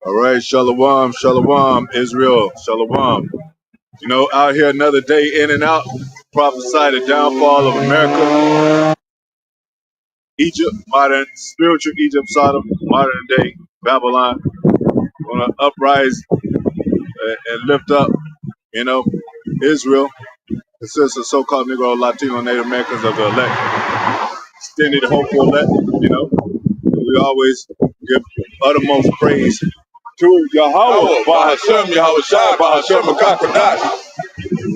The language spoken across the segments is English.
All right, shalom, shalom, Israel, shalom. You know, out here another day in and out, prophesy the downfall of America, Egypt, modern spiritual Egypt, Sodom, modern day Babylon, gonna uprise and lift up, you know, Israel, consists of so-called Negro, Latino, Native Americans of the elect, extended hope for elect, you know. We always give uttermost praise to Yahweh, Bahashem Yahweh Shai, Bahashem Makakodash.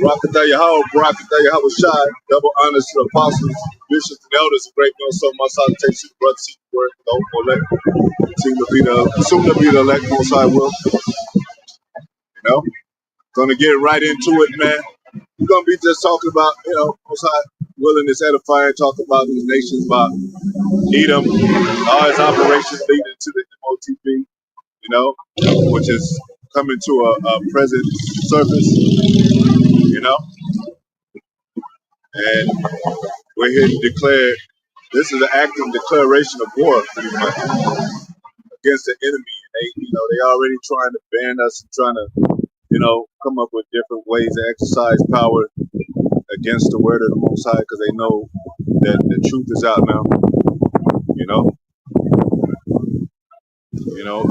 Rakatha Yahweh, Barakatha Yahweh Shai, double honors to the apostles, bishops, and elders, great no so much salutation, brothers, seek the word, no elect, soon to be the elect, most high will, you know. Gonna get right into it, man. We're gonna be just talking about, you know, most high willing is edifying, talking about these nations, about Edom, all his operations leading to the MOTB, you know, which is coming to a present surface, you know, and we're here to declare this is an active declaration of war, pretty much, against the enemy. They already trying to ban us and trying to, you know, come up with different ways to exercise power against the word of the Most High, because they know that the truth is out now. You know,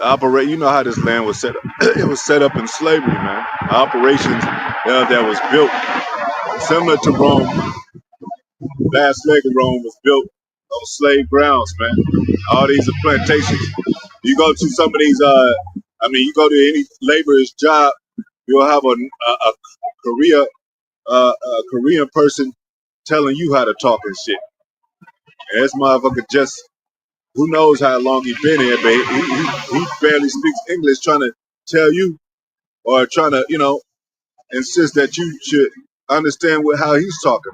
operate. You know how this land was set up. It was set up in slavery, man. Operations that was built similar to Rome. Last leg of Rome was built on slave grounds, man. All these are plantations. You go to some of these, you go to any laborer's job, you'll have a Korean person telling you how to talk and shit. And this motherfucker just, who knows how long he been here, but he barely speaks English, trying to tell you or trying to, you know, insist that you should understand how he's talking.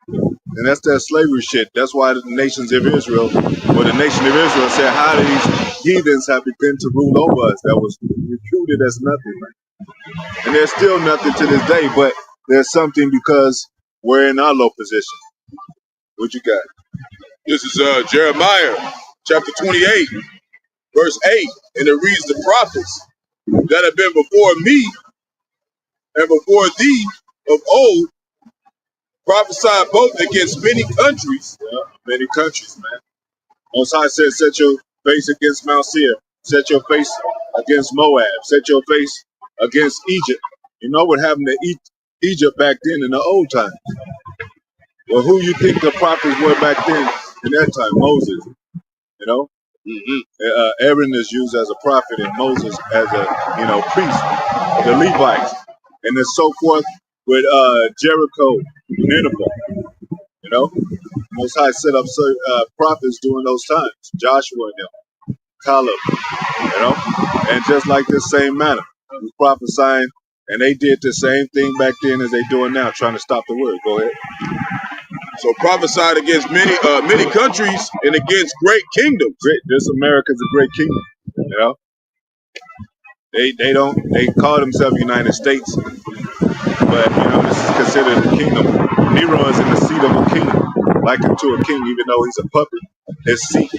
And that's that slavery shit. That's why the nations of Israel, or the nation of Israel, said, how do these heathens have begun to rule over us? That was recruited as nothing, man. And there's still nothing to this day, but there's something because we're in our low position. What you got? This is Jeremiah chapter 28, verse 8, and it reads, the prophets that have been before me and before thee of old prophesied both against many countries. Yeah, many countries, man. Most High said, set your face against Mount Seir. Set your face against Moab. Set your face against Egypt. You know what happened to Egypt back then in the old time? Well, who you think the prophets were back then in that time? Moses, you know? Aaron is used as a prophet and Moses as a, you know, priest. The Levites. And then so forth with Jericho, Nineveh, you know? Most High set up prophets during those times. Joshua and them, Caleb, you know? And just like this same manner, we prophesying, and they did the same thing back then as they doing now, trying to stop the word. Go ahead. So prophesied against many countries and against great kingdoms. This America's a great kingdom, you know? They call themselves United States, but you know, this is considered a kingdom. Nero is in the seat of a king, likened to a king, even though he's a puppet. His seat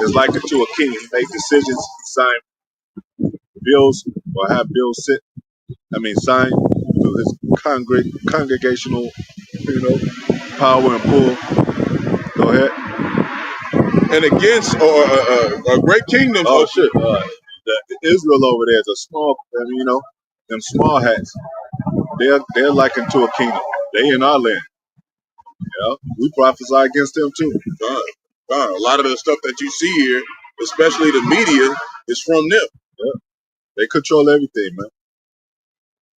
is likened to a king. He makes decisions, he signs bills, or have bills signed through his congregational, you know, power and pull. Go ahead. And against great kingdoms. Oh shit. The Israel over there is a small, you know, them small hats. They're likened to a kingdom. They in our land. You know, we prophesy against them too. A lot of the stuff that you see here, especially the media, is from them. Yeah. They control everything, man.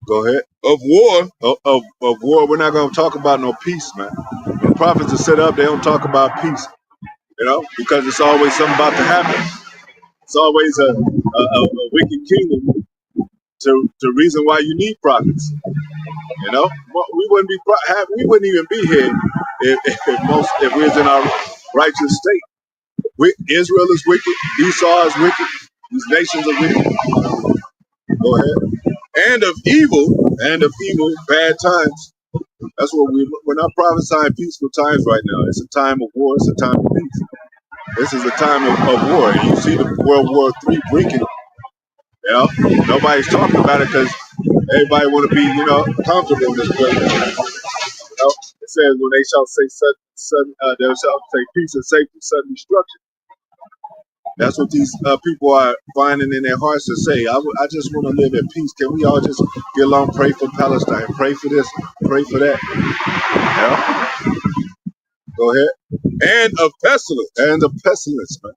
Go ahead. Of war. Of war, we're not going to talk about no peace, man. When the prophets are set up, they don't talk about peace, you know, because it's always something about to happen. It's always a wicked kingdom to reason why you need prophets. You know, we wouldn't even be here if we was in our righteous state. Israel is wicked. Esau is wicked. These nations are wicked. Go ahead. And of evil. Bad times. That's what we're not prophesying peaceful times right now. It's a time of war. It's a time of peace. This is a time of war. And you see the World War III breaking. You know, nobody's talking about it because everybody want to be, comfortable in this place. It says when they shall say sudden, they shall say peace and safety, sudden destruction. That's what these people are finding in their hearts to say. I just want to live in peace. Can we all just get along, pray for Palestine, pray for this, pray for that? Yeah. Go ahead. And of pestilence. And the pestilence, man.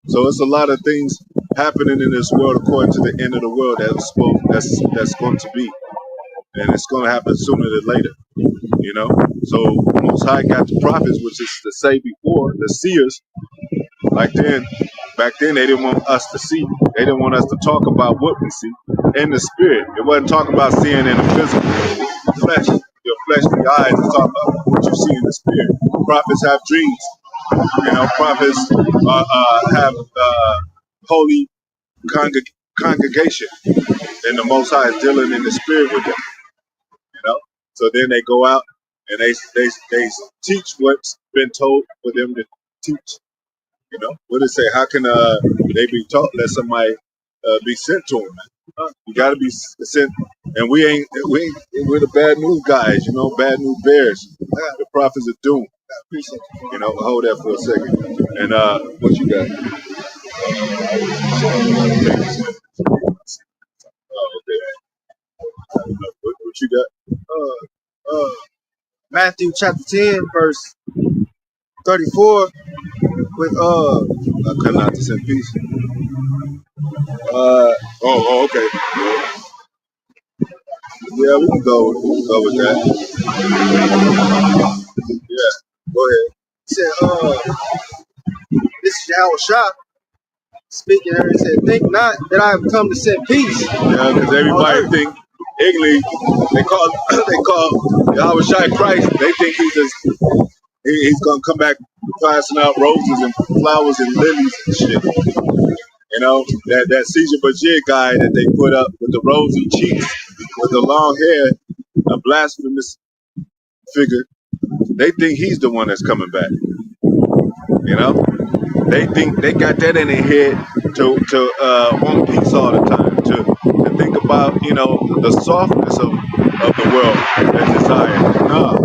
So it's a lot of things happening in this world according to the end of the world that's going to be. And it's going to happen sooner than later. So Most High got the prophets, which is to say before, the seers. Back then they didn't want us to see. They didn't want us to talk about what we see in the spirit. It wasn't talking about seeing in the physical flesh, your fleshly eyes. It's talking about what you see in the spirit. Prophets have dreams. Prophets have holy congregation, and the Most High is dealing in the spirit with them. So then they go out and they teach what's been told for them to teach. What did it say? How can they be taught? Let somebody be sent to them. You got to be sent, and we're the bad news guys. Bad news bears. The prophets of doom. Hold that for a second. And what you got? Oh, okay. What you got? Matthew chapter 10, verse 34. With I come not to send peace. Okay. Yeah, we can go with that. Yeah, go ahead. He said, this is Yahushua speaking here. He said, think not that I have come to set peace. Yeah, because everybody think ignorantly they call Yahushua Christ. They think he's gonna come back passing out roses and flowers and lilies and shit. That Caesar Bajir guy that they put up with the rosy cheeks, with the long hair, a blasphemous figure. They think he's the one that's coming back. They think they got that in their head to want peace all the time, to think about the softness of the world that desire. No,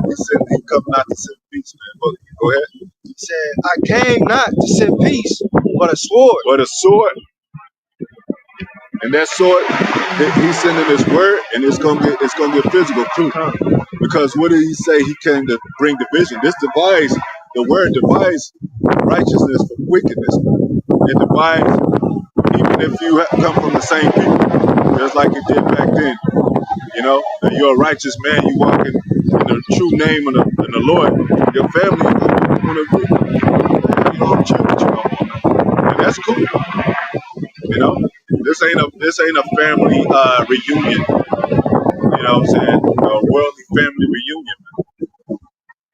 he come not to send peace, man. But go ahead. He said, I came not to send peace, but a sword. But a sword. And that sword, he's sending his word, and it's gonna get physical too. Because what did he say? He came to bring division. The word divides righteousness from wickedness. It divides, even if you come from the same people, just like it did back then. That you're a righteous man, you walk in the true name of the Lord. Your family is going to agree. You don't check what you know. And that's cool. This ain't a family reunion. You know what I'm saying? A worldly family reunion.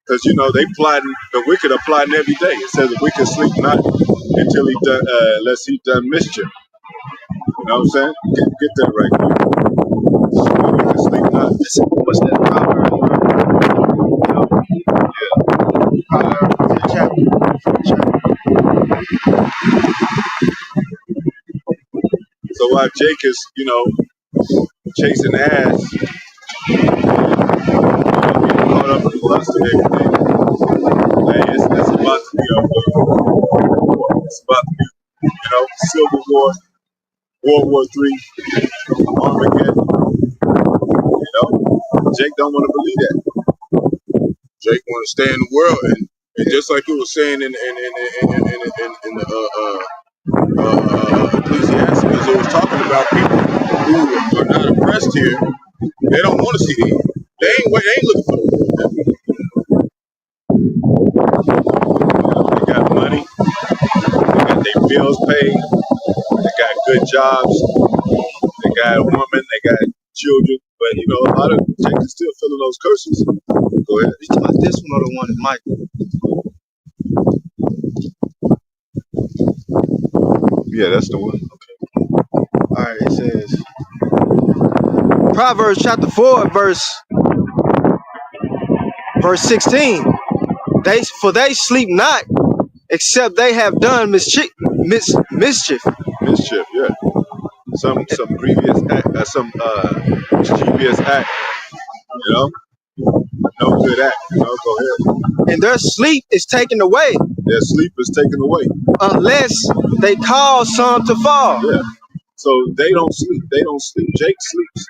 Because the wicked are plotting every day. It says the wicked sleep not until he done, unless he done mischief. You know what I'm saying? Get that right. The wicked sleep not. What's that? So while Jake is, chasing ass, getting caught up in lust and everything, it's about to be it's about to be, Civil War, World War III, Armageddon. Jake don't want to believe that. Jake want to stay in the world, and just like you were saying in the Ecclesiastes, it was talking about people who are not oppressed here. They don't want to see the end. They ain't looking for the end. They got money. They got their bills paid. They got good jobs. They got a woman. They got children. But a lot of Jake is still feeling those curses. Go ahead. You talking about this one or the one in Michael? Yeah, that's the one. Okay. All right. It says Proverbs chapter 4, verse 16. they sleep not, except they have done mischief. Mischief, yeah. Some previous act, some mischievous act, you know, no good act, you know. Go ahead. And their sleep is taken away. Their sleep is taken away unless they cause some to fall. Yeah. So they don't sleep. They don't sleep. Jake sleeps.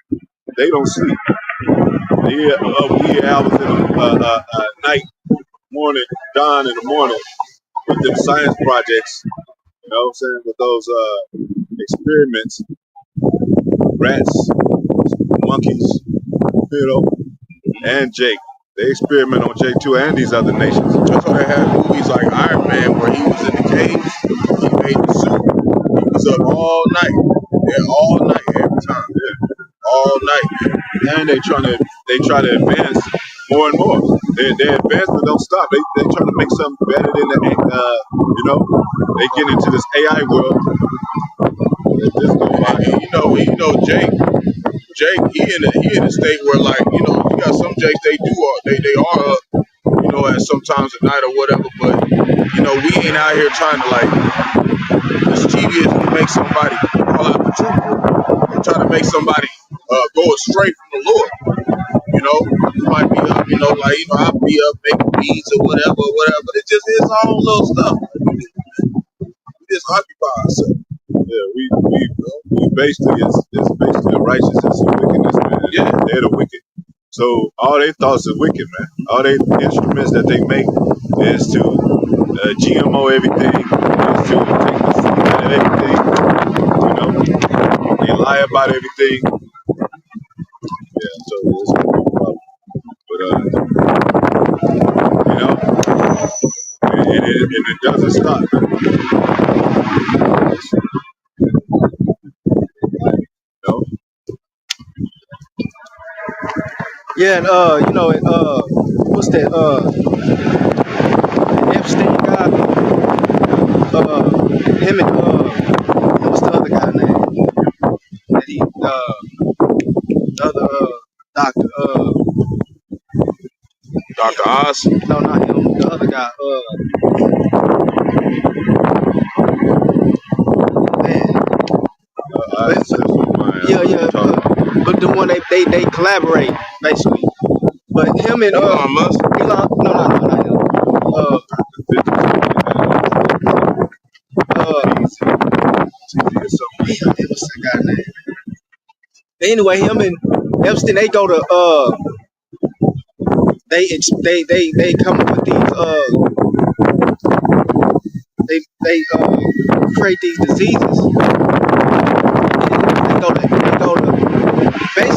They don't sleep. We hours in the night, morning, dawn in the morning with them science projects. You know what I'm saying? With those experiments, rats, monkeys, you know, and Jake. They experiment on Jake too, and these other nations. That's why they have movies like Iron Man where he was in the cave, he made the suit, he was up all night. Yeah, all night every time. Yeah. All night. And they try to advance more and more. Their advancement don't stop. They trying to make something better than the you know, they get into this AI world. You know, Jake, he in a state where, like, you know, you got some Jakes they are up, you know, at sometimes at night or whatever, but you know, we ain't out here trying to like mischievously make somebody call out the truth or try to make somebody go astray from the Lord. You know, you might be up, you know, like, you know, I'll be up making beats or whatever, but it just is our own little stuff. We just occupy ourselves. Yeah, we basically it's basically the righteousness and wickedness, man. Yeah, they're the wicked. So all their thoughts are wicked, man. All their instruments that they make is to GMO everything, is to take the seed out of everything. You know, they lie about everything. Yeah, so it's a problem. But you know, and it doesn't stop, man. You know? Yeah, and you know, and what's that? Epstein guy. Him and what's the other guy name? That he the other doctor. Dr. Oz. No, not him. The other guy. Man. But the one they collaborate basically. But him and Elon Musk. Elon, no, not him. What's that guy name? Anyway, him and Epstein, they go to they come up with these they create these diseases.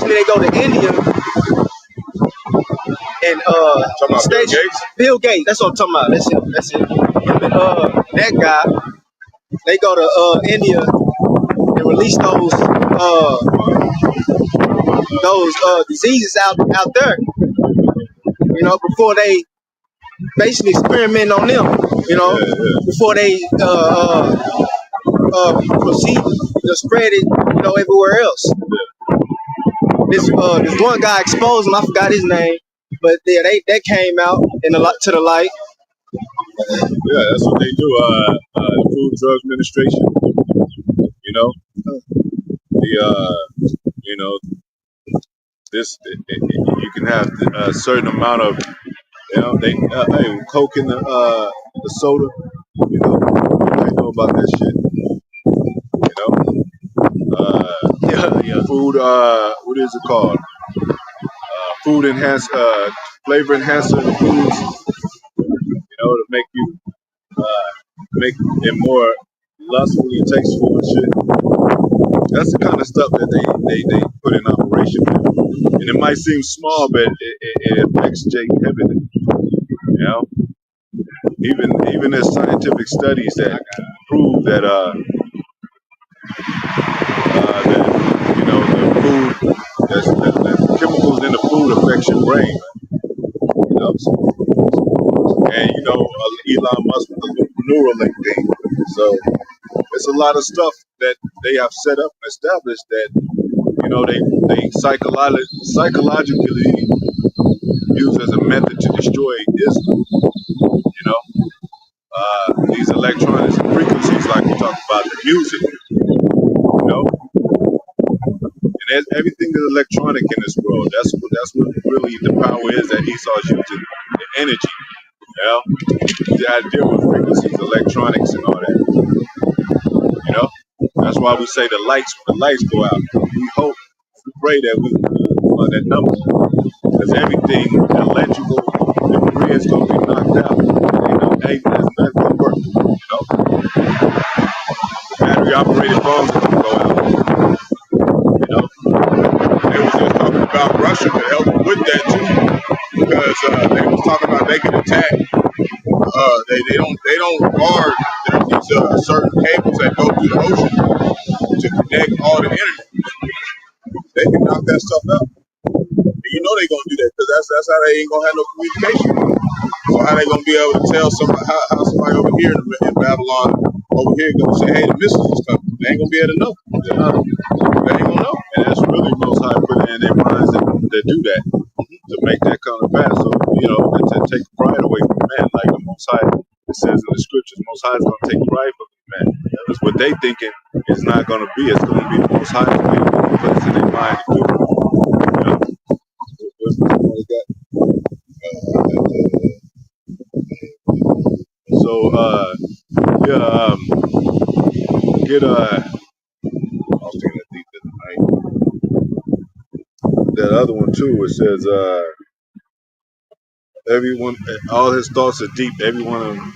They go to India and Bill Gates. That's what I'm talking about. That's it. Him and that guy, they go to India and release those diseases out there. You know, before they basically experiment on them. You know, before they proceed to spread it, you know, everywhere else. This one guy exposed him. I forgot his name, but yeah, that came out to the light. Yeah, that's what they do. Food Drug Administration. You know, you know, this you can have a certain amount of, you know, they hey, Coke in the soda. You know, I know about that shit. You know, food. What is it called? Food flavor enhancer foods. You know, to make you make it more lustfully tasteful and shit. That's the kind of stuff that they put in operation. And it might seem small, but it affects Jake heavily. You know, even there's scientific studies that prove that that, you know, the food, the chemicals in the food affects your brain. You know, and you know, Elon Musk with the Neuralink thing. So it's a lot of stuff that they have set up and established that, you know, they psychologically use as a method to destroy Islam. You know, these electronics and frequencies, like we talked about, the music. You know, and everything is electronic in this world. That's what really the power is that Esau's using, the energy. You know, the idea with frequencies, electronics, and all that. You know, that's why we say the lights, when the lights go out, we hope, we pray that that number, because everything electrical, the grid's gonna be knocked out. Ain't nothing gonna work. You know, battery operated phones are gonna go out. You know, They was just talking about Russia to help them with that too, because they was talking about they can attack. They don't guard. There's these certain cables that go through the ocean to connect all the internet. They can knock that stuff out. And you know they gonna do that because that's how they ain't gonna have no communication. So how they gonna be able to tell somebody how somebody over here in Babylon over here gonna say, hey, the missiles is coming? They ain't gonna be able to know. They ain't gonna know. and that's really Most High put it in their minds that do that, to make that come to pass. So, you know, to take pride away from man, like the Most High, it says in the scriptures, Most High is going to take pride from man. Because what they thinking is not going to be, it's going to be the Most High's way to put it in their mind to do it. You know? So, yeah, get I was thinking of that other one too. It says, everyone, all his thoughts are deep. Every one of them,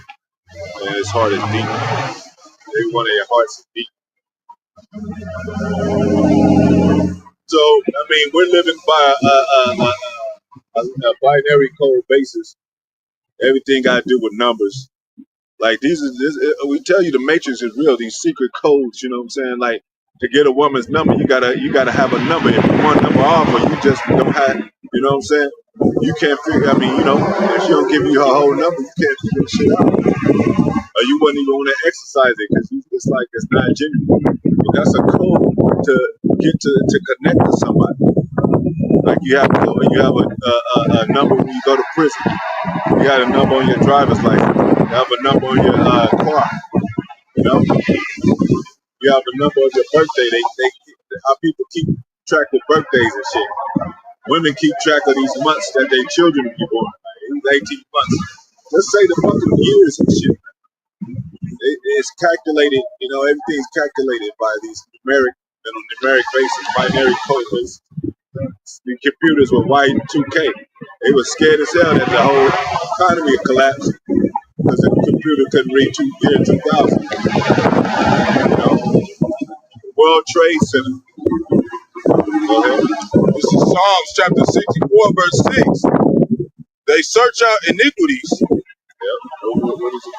and his heart is deep. Every one of your hearts is deep. So, I mean, we're living by a binary code basis. Everything got to do with numbers. Like we tell you the matrix is real. These secret codes, you know what I'm saying? Like to get a woman's number, you gotta have a number. If you one number off, or you just don't have, you know what I'm saying? You can't figure. I mean, you know, if she don't give you her whole number, you can't figure the shit out. Or you wouldn't even want to exercise it because it's like it's not genuine. But that's a code to get to connect to somebody. Like you have a number when you go to prison. You got a number on your driver's license. You have a number on your car. You know, you have a number on your birthday. How people keep track of birthdays and shit. Women keep track of these months that their children will be born. Like, 18 months. Let's say the fucking years and shit. It's calculated. You know, everything's calculated by these numeric basis, binary code basis. The computers were Y2K. They were scared as hell that the whole economy would collapse because the computer couldn't read year 2000. You know, World Trade Center. Go ahead. This is Psalms chapter 64, verse 6. They search out iniquities. Yep. What is it?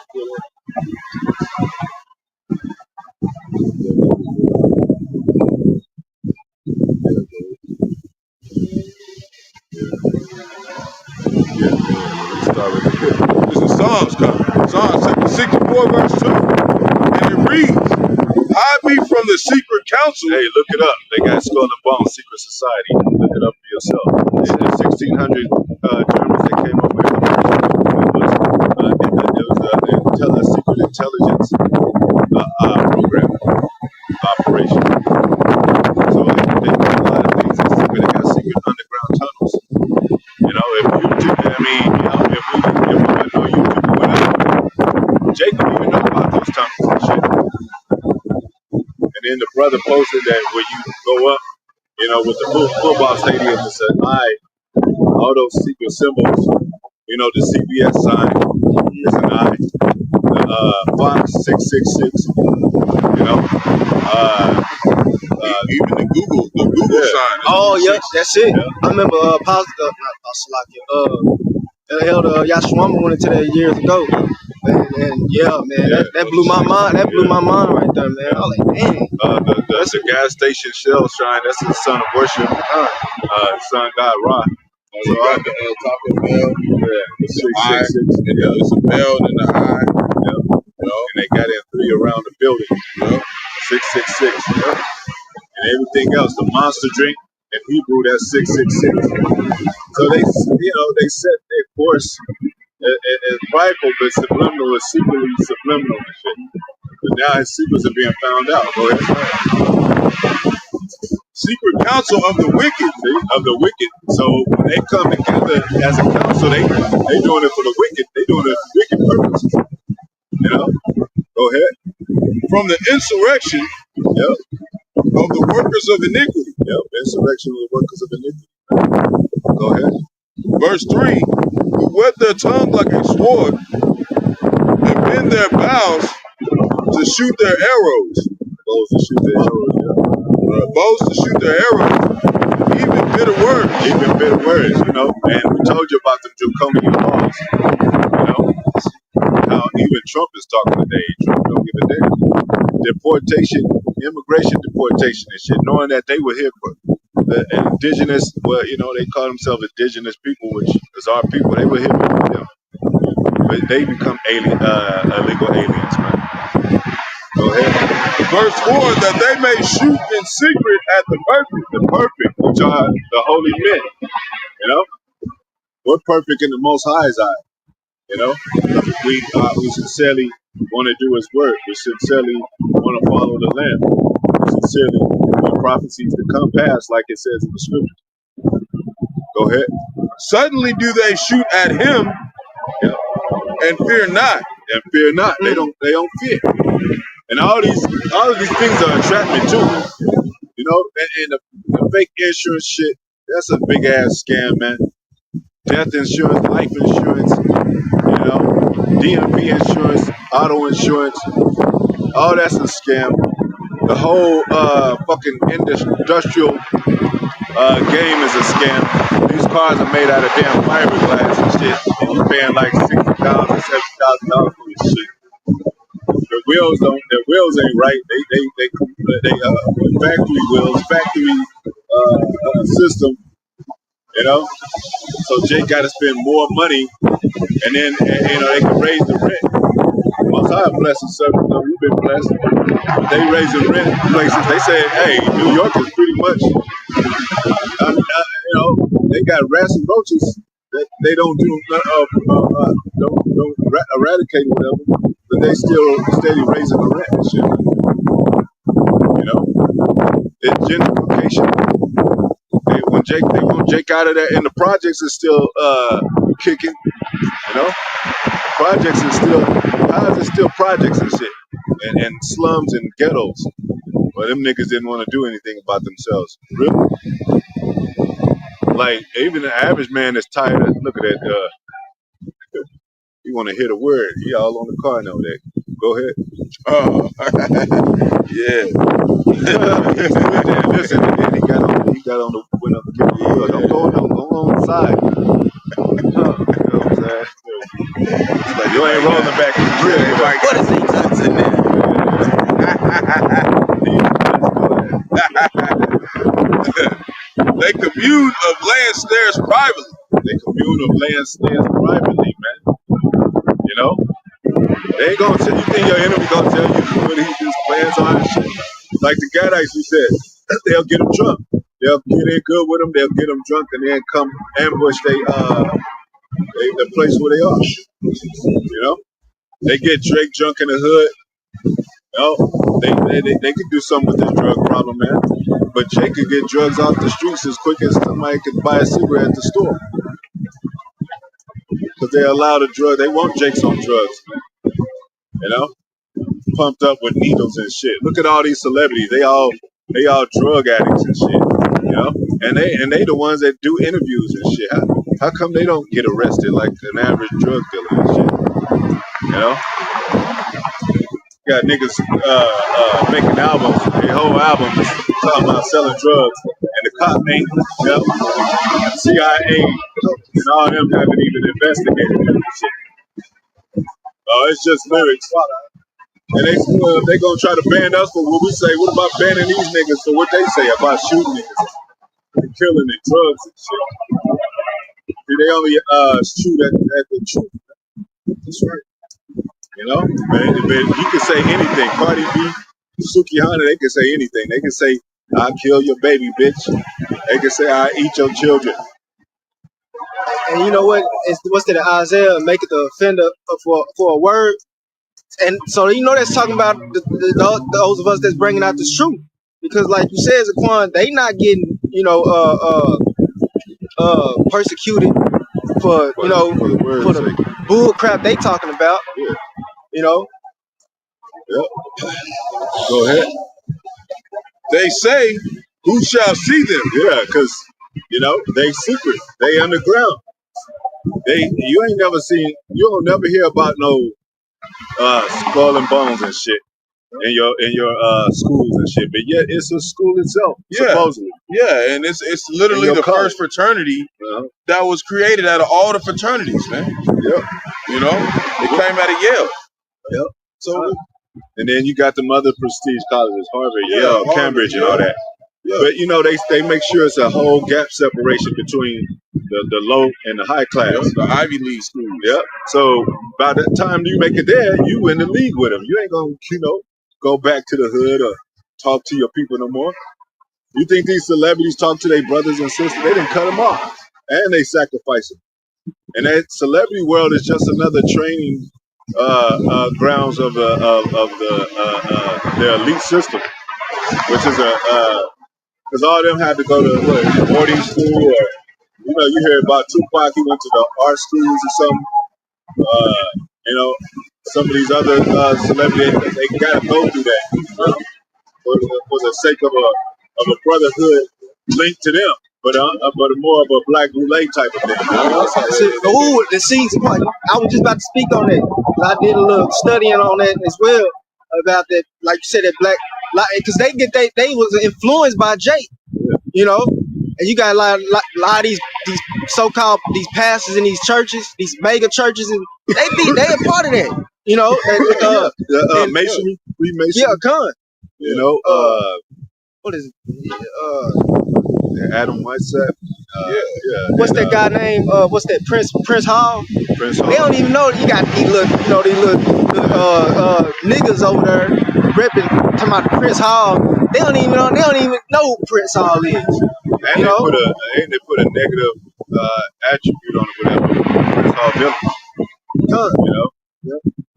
This is Psalms coming. Psalms chapter 64, verse 2. And it reads, hide me from the secret council. Hey, look it up. They got Skull and Bones Secret Society. Look it up for yourself. The 1600 Germans that came up with it. It was a secret intelligence program operation. So they do a lot of things in secret. They got secret underground tunnels. You know, if YouTube, I mean, you know, if we wouldn't know YouTube or whatever, Jake don't even know about those tunnels and shit. And then the brother posted that when you go up, you know, with the football stadium, it's an eye, all those secret symbols, you know, the CBS sign is an eye, the Fox 666, you know, even the Google sign. Oh, yeah, that's it. Yeah. I remember the elder Yashwama went into that years ago. And yeah, man, that blew my mind. That blew my mind right there, man. I was like, dang. That's a gas station shell shrine. That's the son of worship. Son God Ra. So you got the Taco Bell. Yeah, the eye. It's a bell and the eye. Yeah. And they got in 3 around the building. Yeah. 666. Yeah. And everything else. The monster drink in Hebrew, that's 666. So they set their course as prideful, but subliminal is secretly subliminal and shit. But now his secrets are being found out. Go ahead. Secret counsel of the wicked. See, of the wicked. So when they come together as a council, they doing it for the wicked. They doing it for wicked purposes. You know? Go ahead. From the insurrection Yep. of the workers of iniquity. Yep. Insurrection of the workers of iniquity. Go ahead. Verse 3, who whet their tongue like a sword and bend their bows to shoot their arrows. Bows to shoot their arrows, yeah. Bows to shoot their arrows. Even bitter words. Even bitter words, you know. And we told you about the draconian laws. You know. How even Trump is talking today. Trump don't give a damn. Deportation, immigration deportation and shit, knowing that they were here for the indigenous, well, you know, they call themselves indigenous people, which is our people. They were here before them. But they become illegal aliens, man. Go ahead. Verse 4, that they may shoot in secret at the perfect, which are the holy men. You know? We're perfect in the Most High's eye. You know? We sincerely want to do his work. We sincerely want to follow the Lamb. We sincerely want prophecies to come past like it says in the scriptures. Go ahead. Suddenly do they shoot at him, yeah, and fear not. And fear not. They don't fear. And all of these things are entrapment too. You know, and the fake insurance shit, that's a big ass scam, man. Death insurance, life insurance, you know, DMV insurance, auto insurance, all that's a scam. The whole fucking industrial game is a scam. These cars are made out of damn fiberglass and shit, and you're paying like $60,000, $70,000 for this shit. The wheels ain't right. They factory wheels, factory system, you know. So Jake got to spend more money, and then you know they can raise the rent. Most High blessing service. You know, we've been blessed. They raise the rent places. They said, hey, New York is pretty much, you know, they got rats and roaches. They don't do don't eradicate or whatever, but they still steady raising the rent and shit. You know, it's gentrification. They want Jake out of there, and the projects is still kicking. You know, projects is still, how is it still projects and shit, and slums and ghettos. But them niggas didn't want to do anything about themselves. Really? Like, even the average man is tired of, look at that, you want to hit a word. He all on the car now. That. Go ahead. Oh, yeah. Listen, and then he got on the window. Don't go on the side. You know what I'm saying? It's like, you ain't rolling back in the crib. Like, what is he touching there? They commune of land snares privately. They commune of land snares privately, man. You know? They ain't gonna tell you. Think your enemy gonna tell you what his plans are and shit. Like the Gadites, we said, they'll get them drunk. They'll get in good with them. They'll get them drunk and then come ambush the place where they are. You know? They get Drake drunk in the hood. You know? They could do something with this drug problem, man. But Jake could get drugs off the streets as quick as somebody could buy a cigarette at the store. Because they allow the drug. They want Jake's on drugs, man. You know? Pumped up with needles and shit. Look at all these celebrities. They all drug addicts and shit. You know? And they the ones that do interviews and shit. How come they don't get arrested like an average drug dealer and shit? You know? Got niggas making albums, their whole album talking about selling drugs, and the cop ain't, you know, CIA and all them haven't even investigated that shit. It's just lyrics. And they gonna try to ban us for what we say. What about banning these niggas for what they say about shooting niggas and killing and drugs and shit? See, they only shoot at the truth. That's right. You know, man, you can say anything. Cardi B, Suki Hana, they can say anything. They can say I'll kill your baby, bitch. They can say I eat your children. And you know what? What's that? Isaiah make it the offender for a word. And so you know that's talking about those of us that's bringing out the truth. Because like you said, Zaquan, they not getting persecuted for For the word's for the sake. bull crap they talking about. Yeah. You know, Yep. Go ahead. They say, who shall see them? Yeah, because they secret. They underground. You ain't never seen. You don't never hear about no skull and bones and shit in your schools and shit. But yet it's a school itself, supposedly. Yeah, and it's literally the college. first fraternity that was created out of all the fraternities, man. Yep. You know, it came out of Yale. Yep. So, and then you got them other prestige colleges, Harvard, Yale, Harvard, Cambridge, and all that. Yeah. But they make sure it's a whole gap separation between the low and the high class. The Ivy League schools. Yep. So by the time you make it there, you in the league with them. You ain't gonna go back to the hood or talk to your people no more. You think these celebrities talk to their brothers and sisters? They didn't cut them off, and they sacrifice them. And that celebrity world is just another training grounds of the elite system, which is because all of them had to go to boarding school, or you hear about Tupac, he went to the art schools or something. Some of these other celebrities, they gotta go through that for the sake of a brotherhood linked to them, but more of a black roulette type of thing. ooh, the scenes. I was just about to speak on that. I did a little studying on that as well about that. Like you said, that black, because they was influenced by Jake, and you got a lot of these so-called these pastors in these churches, these mega churches, and they a part of that, Masonry, Freemasonry. Yeah, con. What is it? Adam Whiteside. What's that guy name? What's that Prince Hall? Prince Hall. They don't even know you got these little niggas over there repping talking about Prince Hall. They don't even know who Prince Hall is. And they put a negative attribute on it, whatever. Prince Hall villain.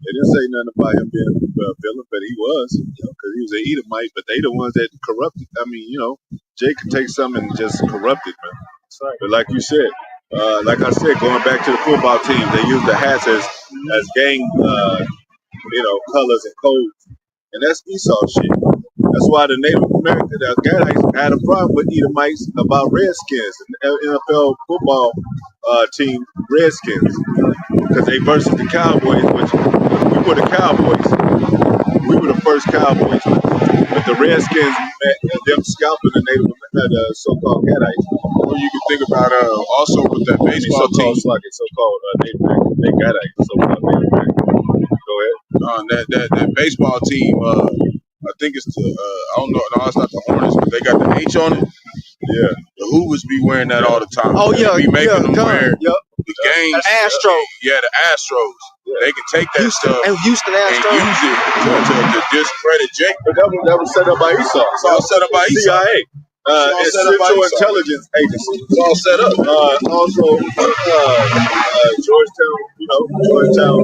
They didn't say nothing about him being a villain, but he was, because he was an Edomite. But they the ones that corrupted. I mean, Jay could take something and just corrupt it, man. Right. But like you said, going back to the football team, they use the hats as gang, colors and codes, and that's Esau shit. That's why the Native American Gadites had a problem with Edomites about Redskins and NFL football team Redskins, because they versus the Cowboys, which we were the Cowboys. We were the first Cowboys, but the Redskins met them scalping the so-called Gadites. Or you can think about also with that baseball team, so-called Native American, they Gadites, so-called Native American. Go ahead. That baseball team. I think it's the I don't know. No, it's not the Hornets, but they got the H on it. Yeah, the Hoovers be wearing that all the time. Oh yeah, they be making them wear the games. The Astros. The Astros. Yeah. They can take that stuff and Houston Astros and use it to discredit Jake. But that was set up by Esau. It's all set up by Esau. CIA. It's Central Intelligence Agency. It's all set up. Also, Georgetown. Georgetown.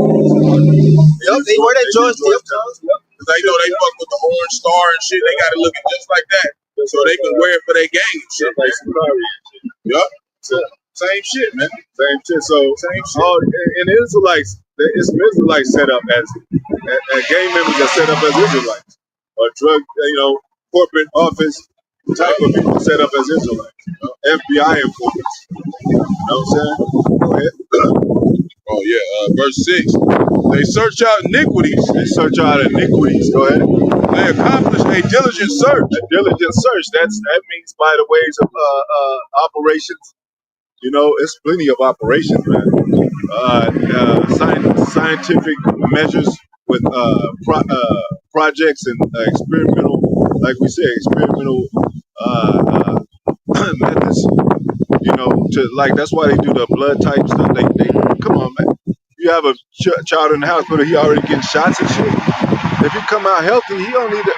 Yep, they were at Georgetown. Because they know they fuck with the Orange Star and shit. They got it looking just like that, so they can wear it for their game and shit. Yup. Same shit, man. Same shit. So, and the Israelites, some Israelites set up as gang members are set up as Israelites, or drug, corporate office type of people set up as Israelites, FBI informants. You know what I'm saying? Go ahead. Oh yeah, verse 6. They search out iniquities. Go ahead. They accomplish a diligent search. That means by the ways of operations. It's plenty of operations, man. Scientific measures with projects and experimental, like we said, experimental methods. That's why they do the blood type stuff. They come on, man. You have a child in the house, but he already getting shots and shit. If he come out healthy, he don't need to,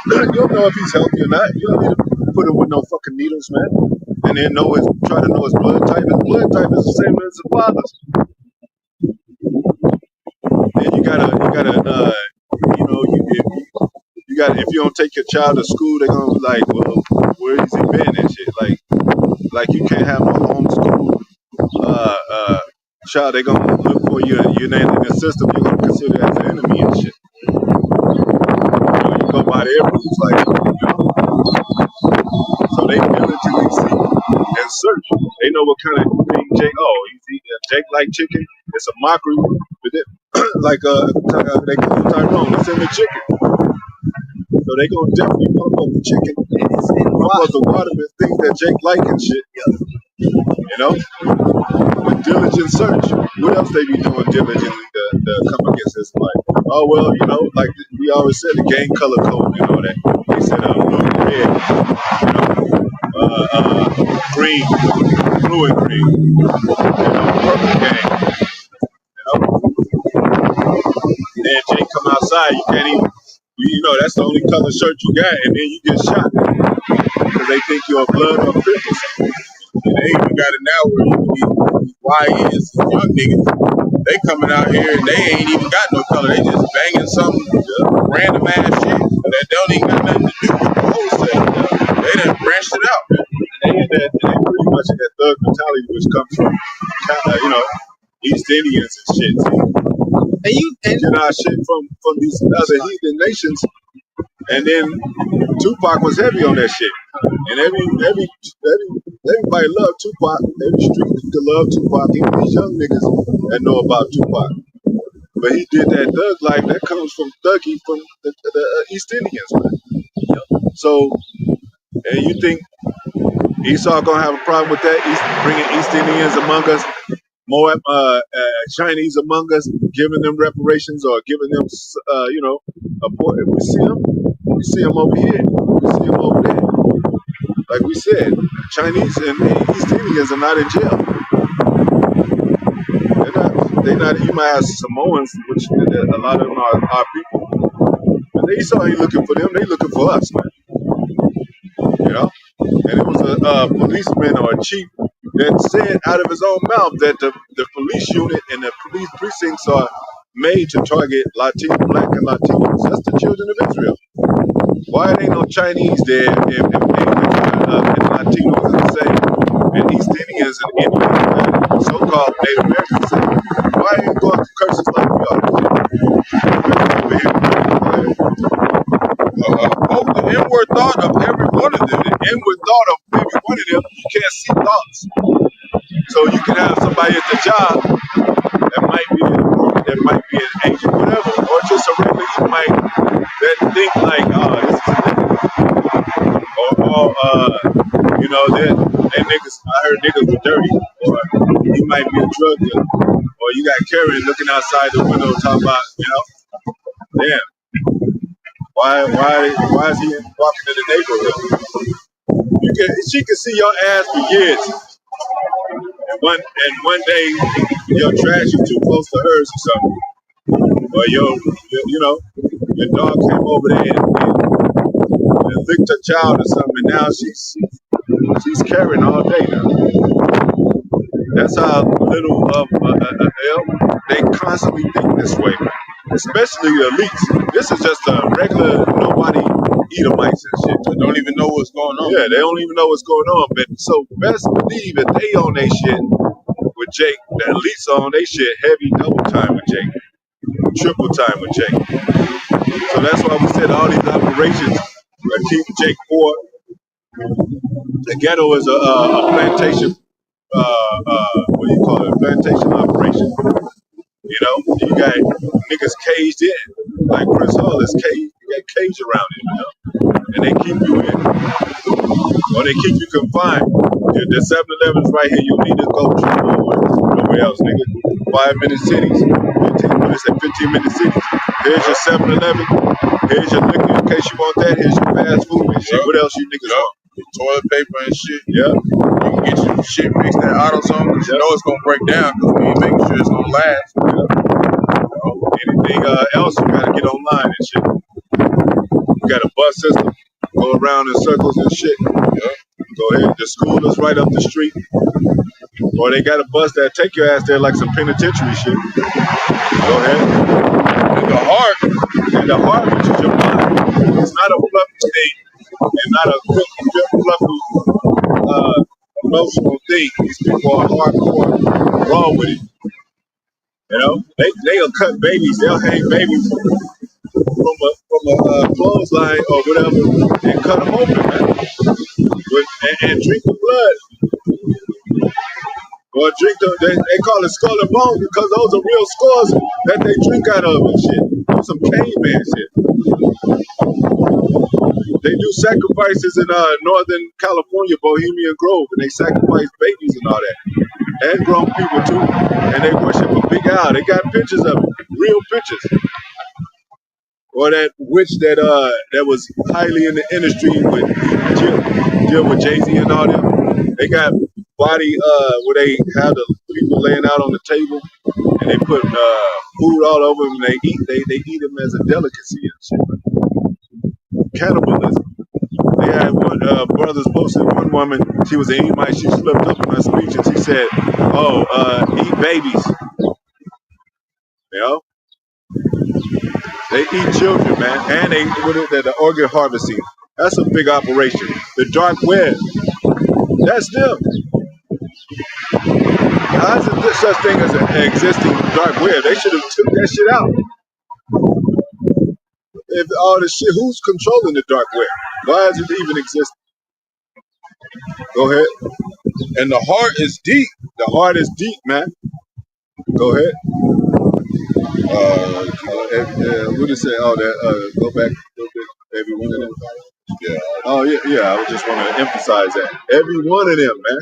You don't know if he's healthy or not. You don't need to put him with no fucking needles, man. And then try to know his blood type. His blood type is the same as his father's. And you gotta, if you don't take your child to school, they're gonna be like, well, where has he been and shit. Like you can't have no homeschool child. They're gonna look for you and your name in the system. You're gonna consider as an enemy and shit. You go by their rules, so they diligently seek and search. They know what kind of thing Jake. Oh, Jake like chicken. It's a mockery, but they call Tyrone. It's in the chicken. So they gonna definitely pump up the chicken, pump up the watermelon, things that Jake like and shit. You know, with diligent search. What else they be doing diligently to come against this life? Oh well, like we always said, the gang color code and all that. They said blue, red, green, blue and green, purple gang. Then Jake come outside, you can't even. That's the only color shirt you got, and then you get shot because they think you're a blood or a crip or something. And they even got it now where you can be YNs, young niggas. They coming out here and they ain't even got no color. They just banging some random ass shit that don't even got nothing to do with the wholesale. They done branched it out, man. And they pretty much in that thug mentality, which comes from, East Indians and shit. And you Get our shit from these other heathen nations. And then Tupac was heavy on that shit. And everybody loved Tupac. Every street nigga loved Tupac. Even these young niggas that know about Tupac. But he did that thug life. That comes from Thuggy, from the East Indians, man. So, and you think Esau gonna have a problem with that? Bringing East Indians among us, more Chinese among us, giving them reparations or giving them, a port. We see them over here. We see them over there. Like we said, Chinese and East Indians are not in jail. They're not. You might have Samoans, which a lot of them are our people. But Esau ain't looking for them. They looking for us, man. And it was a policeman or a chief that said out of his own mouth that the police unit and the police precincts are made to target black and Latinos. That's the children of Israel. Why ain't no Chinese there if and Latinos are the same? And East Indians and Indians, so-called Native Americans, the same. Why ain't you going to curses like we are? The inward thought of every one of them. The inward thought of every one of them. You can't see thoughts. So you can have somebody at the job that might be an informant, that might be an agent, whatever, or just a regular Edomite that think like, oh, this is a nigga. That niggas, I heard niggas were dirty, or he might be a drug dealer, or you got Karen looking outside the window talking about, damn. Why is he walking in the neighborhood? She can see your ass for years. And one day your trash is too close to hers or something. Or your dog came over there and licked her child or something, and now she's carrying all day now. That's how little of they constantly think this way, man. Especially the elites. This is just a regular nobody Edomites and shit. They don't even know what's going on. Yeah, they don't even know what's going on. But so best believe that they on their shit with Jake, the elites on their shit heavy double time with Jake. Triple time with Jake. So that's why we said all these operations are keep Jake poor. The ghetto is a plantation what do you call it? A plantation operation. You got niggas caged in. Like Prince Hall is caged. You got caged around it, and they keep you in, or they keep you confined. The 7-Eleven's right here. You need to go to nowhere else, nigga. 5-minute cities. 15-minute cities. Here's your 7-Eleven. Here's your liquor in case you want that. Here's your fast food and shit. What else you niggas want? Toilet paper and shit. Yeah. You can get your shit fixed at AutoZone because you know it's going to break down because we ain't making sure it's going to last. Anything else, you got to get online and shit. You got a bus system, go around in circles and shit. Yeah. Go ahead. The school is right up the street. Or they got a bus that take your ass there like some penitentiary shit. Go ahead. And the heart, which is your mind, it's not a fluffy thing. And not a fluffy emotional thing. These people are hardcore raw with it. You know, they'll cut babies. They'll hang babies from a clothesline or whatever and cut them open, man. And drink the blood. Or drink they call it skull and bone because those are real skulls that they drink out of and shit. Some caveman shit. They do sacrifices in Northern California, Bohemian Grove, and they sacrifice babies and all that. And grown people too. And they worship a big owl. They got pictures of it, real pictures. Or that witch that was highly in the industry with deal with Jay-Z and all them. They got body where they have the people laying out on the table and they put food all over them and they eat them as a delicacy and shit. Cannibalism. They had one brothers posted one woman, she was an Edomite, she slipped up in her speech and she said, eat babies. You know? They eat children, man, and the organ harvesting. That's a big operation. The dark web, that's them. How is there such thing as an existing dark web? They should have took that shit out. If all the shit, who's controlling the dark web? Why is it even existing? Go ahead. and the heart is deep. The heart is deep, man. Go ahead. What did it say? Oh, that go back a little bit. Every one of them. Yeah. Oh yeah. I just want to emphasize that. Every one of them, man.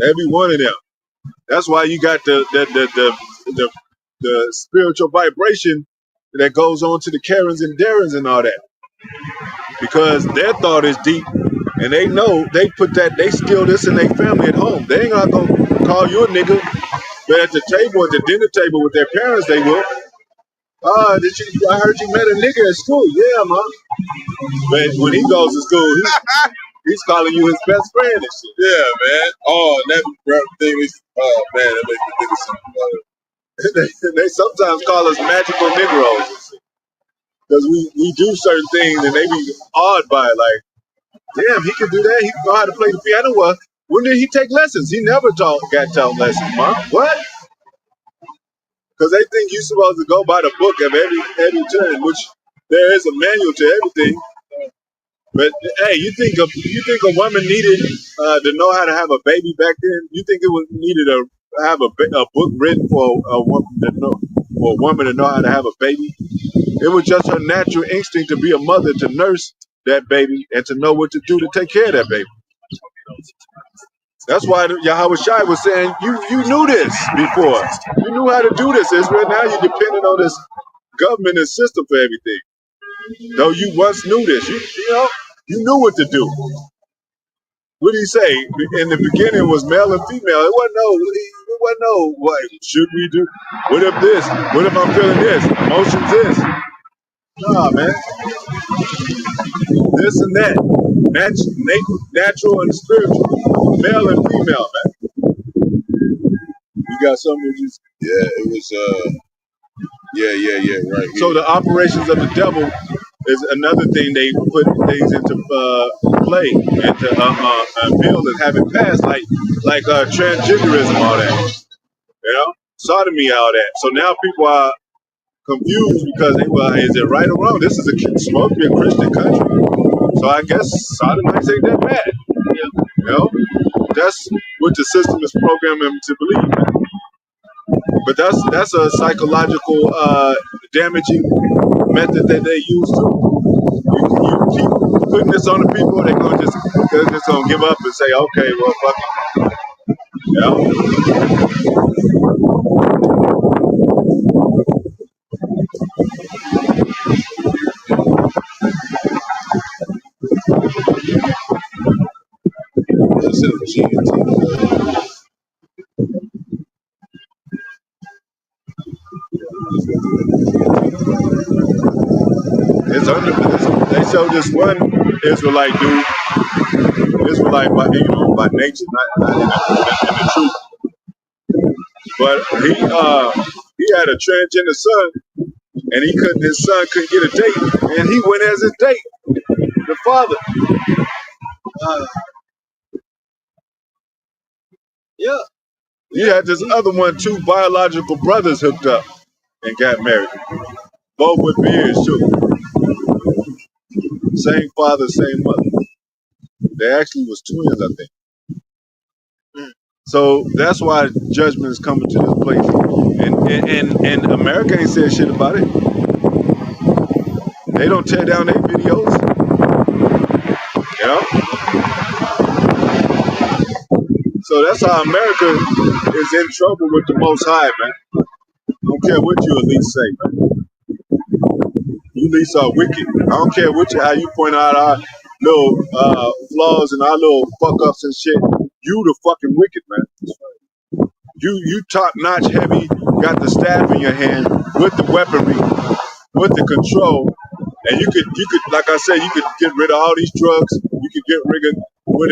Every one of them. That's why you got the spiritual vibration that goes on to the Karens and Darrens and all that. Because their thought is deep and they know they steal this in their family at home. They ain't gonna go call you a nigga, but at the table, at the dinner table with their parents, they will. I heard you met a nigga at school. Yeah, man. But when he goes to school, he's calling you his best friend and shit. Yeah, man. Oh, and that thing is, oh man, that makes me think of something. They sometimes call us magical Negroes because we do certain things and they be awed by it. Like, damn, he can do that. He can know how to play the piano. Well, when did he take lessons? He never got taught lessons, Mom. What? Because they think you're supposed to go by the book of every turn, which there is a manual to everything. But hey, you think a woman needed to know how to have a baby back then? You think it was needed to have a book written for a woman to know how to have a baby? It was just her natural instinct to be a mother, to nurse that baby and to know what to do to take care of that baby. That's why Yahweh Shai was saying, you knew this before. You knew how to do this, Israel. Now you're dependent on this government and system for everything. Though you once knew this. You knew what to do. What did he say? In the beginning was male and female. It wasn't no, what should we do? What if this? What if I'm feeling this? Emotions this. Nah, man. This and that. Natural and spiritual. Male and female, man. You got something with you? Yeah, it was yeah, right. So the operations of the devil is another thing they put things into play and to build and have it passed, like transgenderism, all that. You know? Sodomy, all that. So now people are confused because is it right or wrong? This is supposed to be a Christian country. So I guess sodomites ain't that bad. You know? That's what the system is programming them to believe. But that's a psychological damaging method that they use to. You keep putting this on the people, they're just gonna give up and say, okay, well, fuck it. They showed this one Israelite dude, Israelite by by nature, not in the truth. But he had a transgender son, and his son couldn't get a date, and he went as his date. The father. Yeah. He had this other one, two biological brothers hooked up and got married. Both with beards too. Same father, same mother. They actually was twins, I think. So that's why judgment is coming to this place. And America ain't said shit about it. They don't tear down their videos. You know? So that's how America is in trouble with the Most High, man. I don't care what you at least say, man. You at least are wicked. I don't care how you point out our little flaws and our little fuck ups and shit. You the fucking wicked, man. You top notch heavy, got the staff in your hand with the weaponry, with the control, and you could like I said, you could get rid of all these drugs. You could get rid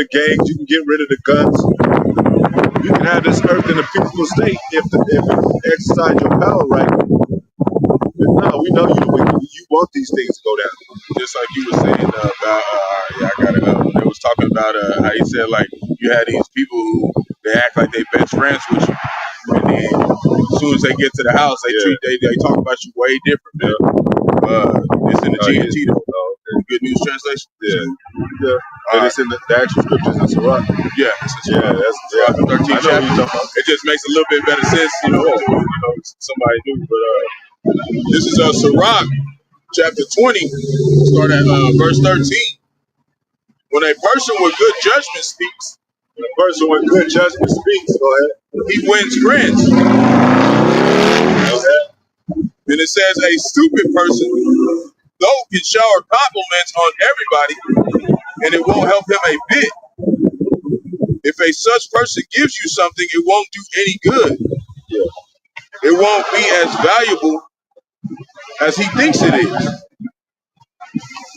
of gangs. You can get rid of the guns. You can have this earth in a peaceful state if you exercise your power right. But no, we know you wicked. You want these things to go down. Just like you were saying about, I got it up. They was talking about how he said like you had these people who they act like they best friends with you, and then as soon as they get to the house, they talk about you way different. Man. It's in the GNT though. Okay. Good News Translation. Yeah. But it's in the actual scriptures in Sirach. Yeah, that's Sirach 13 chapter. It just makes a little bit better sense, somebody new. But this is Sirach chapter 20, start at verse 13. When a person with good judgment speaks, go ahead. He wins friends. Then it says a stupid person, though, can shower compliments on everybody, and it won't help him a bit. If a such person gives you something, it won't do any good. It won't be as valuable as he thinks it is.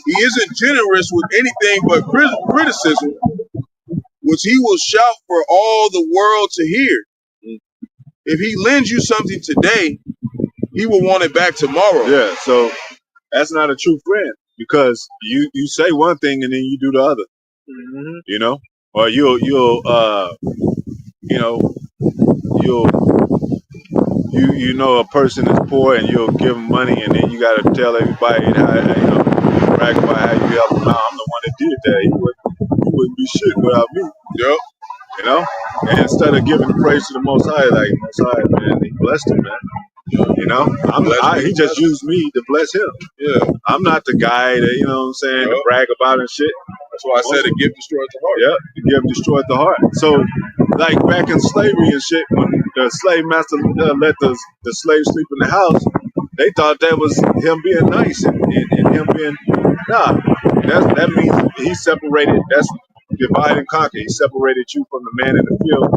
He isn't generous with anything but criticism, which he will shout for all the world to hear. If he lends you something today, he will want it back tomorrow. Yeah, so that's not a true friend because you say one thing and then you do the other. Mm-hmm. You know, or you'll a person is poor and you'll give them money and then you got to tell everybody how brag about how you help them out. I'm the one that did that. You wouldn't be shit without me. Yep. You know, and instead of giving praise to the Most High, like Most High, man, he blessed him, man. You know, he just used me to bless him. Yeah, I'm not the guy that to brag about and shit. That's why I said a gift destroyed the heart. Yeah, the gift destroyed the heart. So, like back in slavery and shit, when the slave master let the slave sleep in the house, they thought that was him being nice and him being that means he separated. That's divide and conquer. He separated you from the man in the field,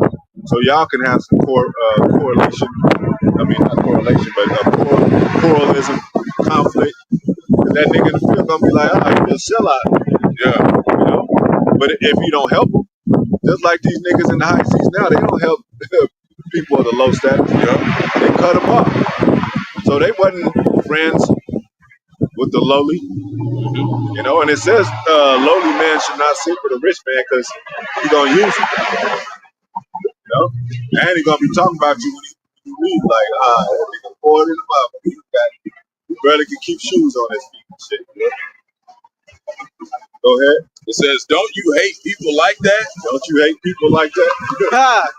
so y'all can have some correlation. I mean, not correlation, but pluralism, conflict. And that nigga in the field gonna be like, you're a sellout. Yeah. But if you don't help them, just like these niggas in the high seas now, they don't help people of the low status. Yeah. They cut them off. So they wasn't friends with the lowly. And it says lowly man should not sit with a rich man because he gonna use him. And he gonna be talking about you when you leave, like, that nigga poured in the mouth. He barely can keep shoes on his feet and shit. Go ahead. It says, don't you hate people like that? Don't you hate people like that?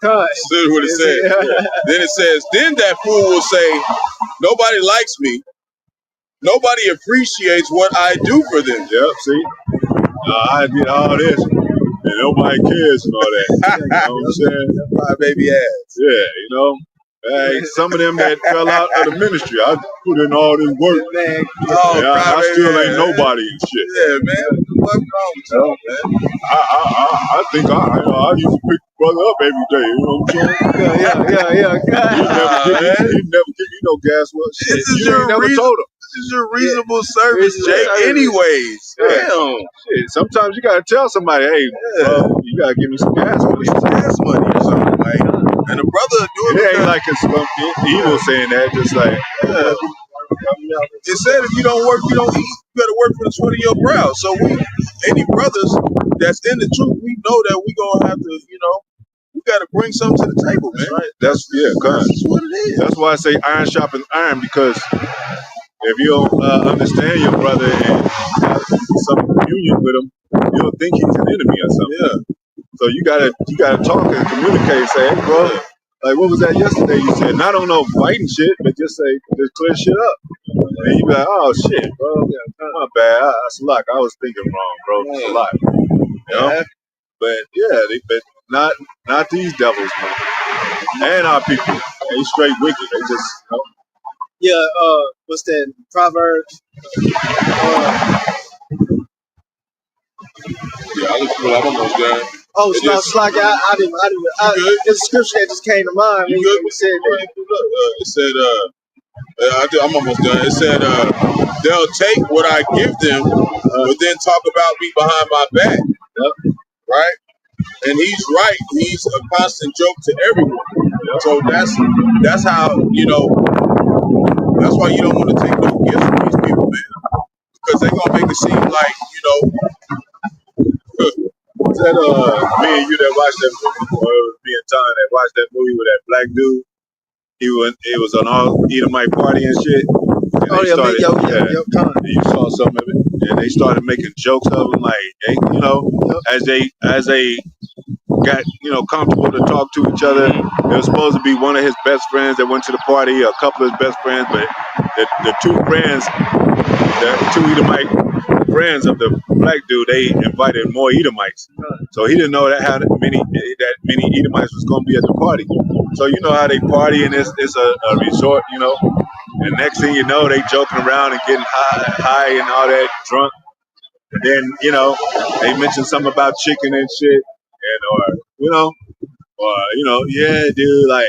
That's what it says. Yeah. Then it says, then that fool will say, nobody likes me. Nobody appreciates what I do for them. Yep, see? I did all this, and nobody cares and all that. You know what I'm saying? My baby ass. Yeah, Hey, some of them that fell out of the ministry, I put in all this work. I still ain't nobody and shit. Yeah, man. What's wrong with y'all, man? I think I used to pick the brother up every day. You know what I'm saying? Yeah. He never give me no gas. Well, shit, you ain't never told him. is your reasonable service, Reasonable Jake. service. Anyways, Yeah. damn. Shit, sometimes you gotta tell somebody, hey, bro, you gotta give me some gas money. Some gas money or something, like. And the brother doing It it ain't like it's evil saying that, just like, it said if you don't work, you don't eat. You gotta work for the sweat of your brow. So any brothers that's in the truth, we know that we gonna have to, we gotta bring something to the table, man. right. That's what it is. That's why I say iron sharpens iron, because if you don't understand your brother and have some union with him, you'll think he's an enemy or something. Yeah. So you gotta talk and communicate and say, hey, bro, like what was that yesterday you said? Not on no fighting shit, but just clear shit up. And you be like, oh shit, bro, my bad. That's a lot. I was thinking wrong, bro. It's a lot. You know? But yeah, but not these devils, man. And our people. They straight wicked. They just, Yeah, what's that? Proverbs. I'm almost done. Oh, no, it's like I didn't. It's a scripture that just came to mind. You good? It said that. It said, I'm almost done. It said, they'll take what I give them, but then talk about me behind my back. Right? And he's right. He's a constant joke to everyone. So that's how, that's why you don't want to take no gifts from these people, man. Because they're going to make it seem like, was that me and you that watched that movie, or it was me and Tom that watched that movie with that black dude? It was on all Edomite party and shit. And Oh, they yeah, started, Con. and you saw some of it, and they started making jokes of him, like, hey, as they got comfortable to talk to each other. It was supposed to be one of his best friends that went to the party, a couple of his best friends, but the two Edomite friends of the black dude, they invited more Edomites. So he didn't know that many Edomites was going to be at the party. So you know how they party, and it's a resort, and next thing you know, they joking around and getting high and all that, drunk. And then, they mentioned something about chicken and shit, yeah, dude, like,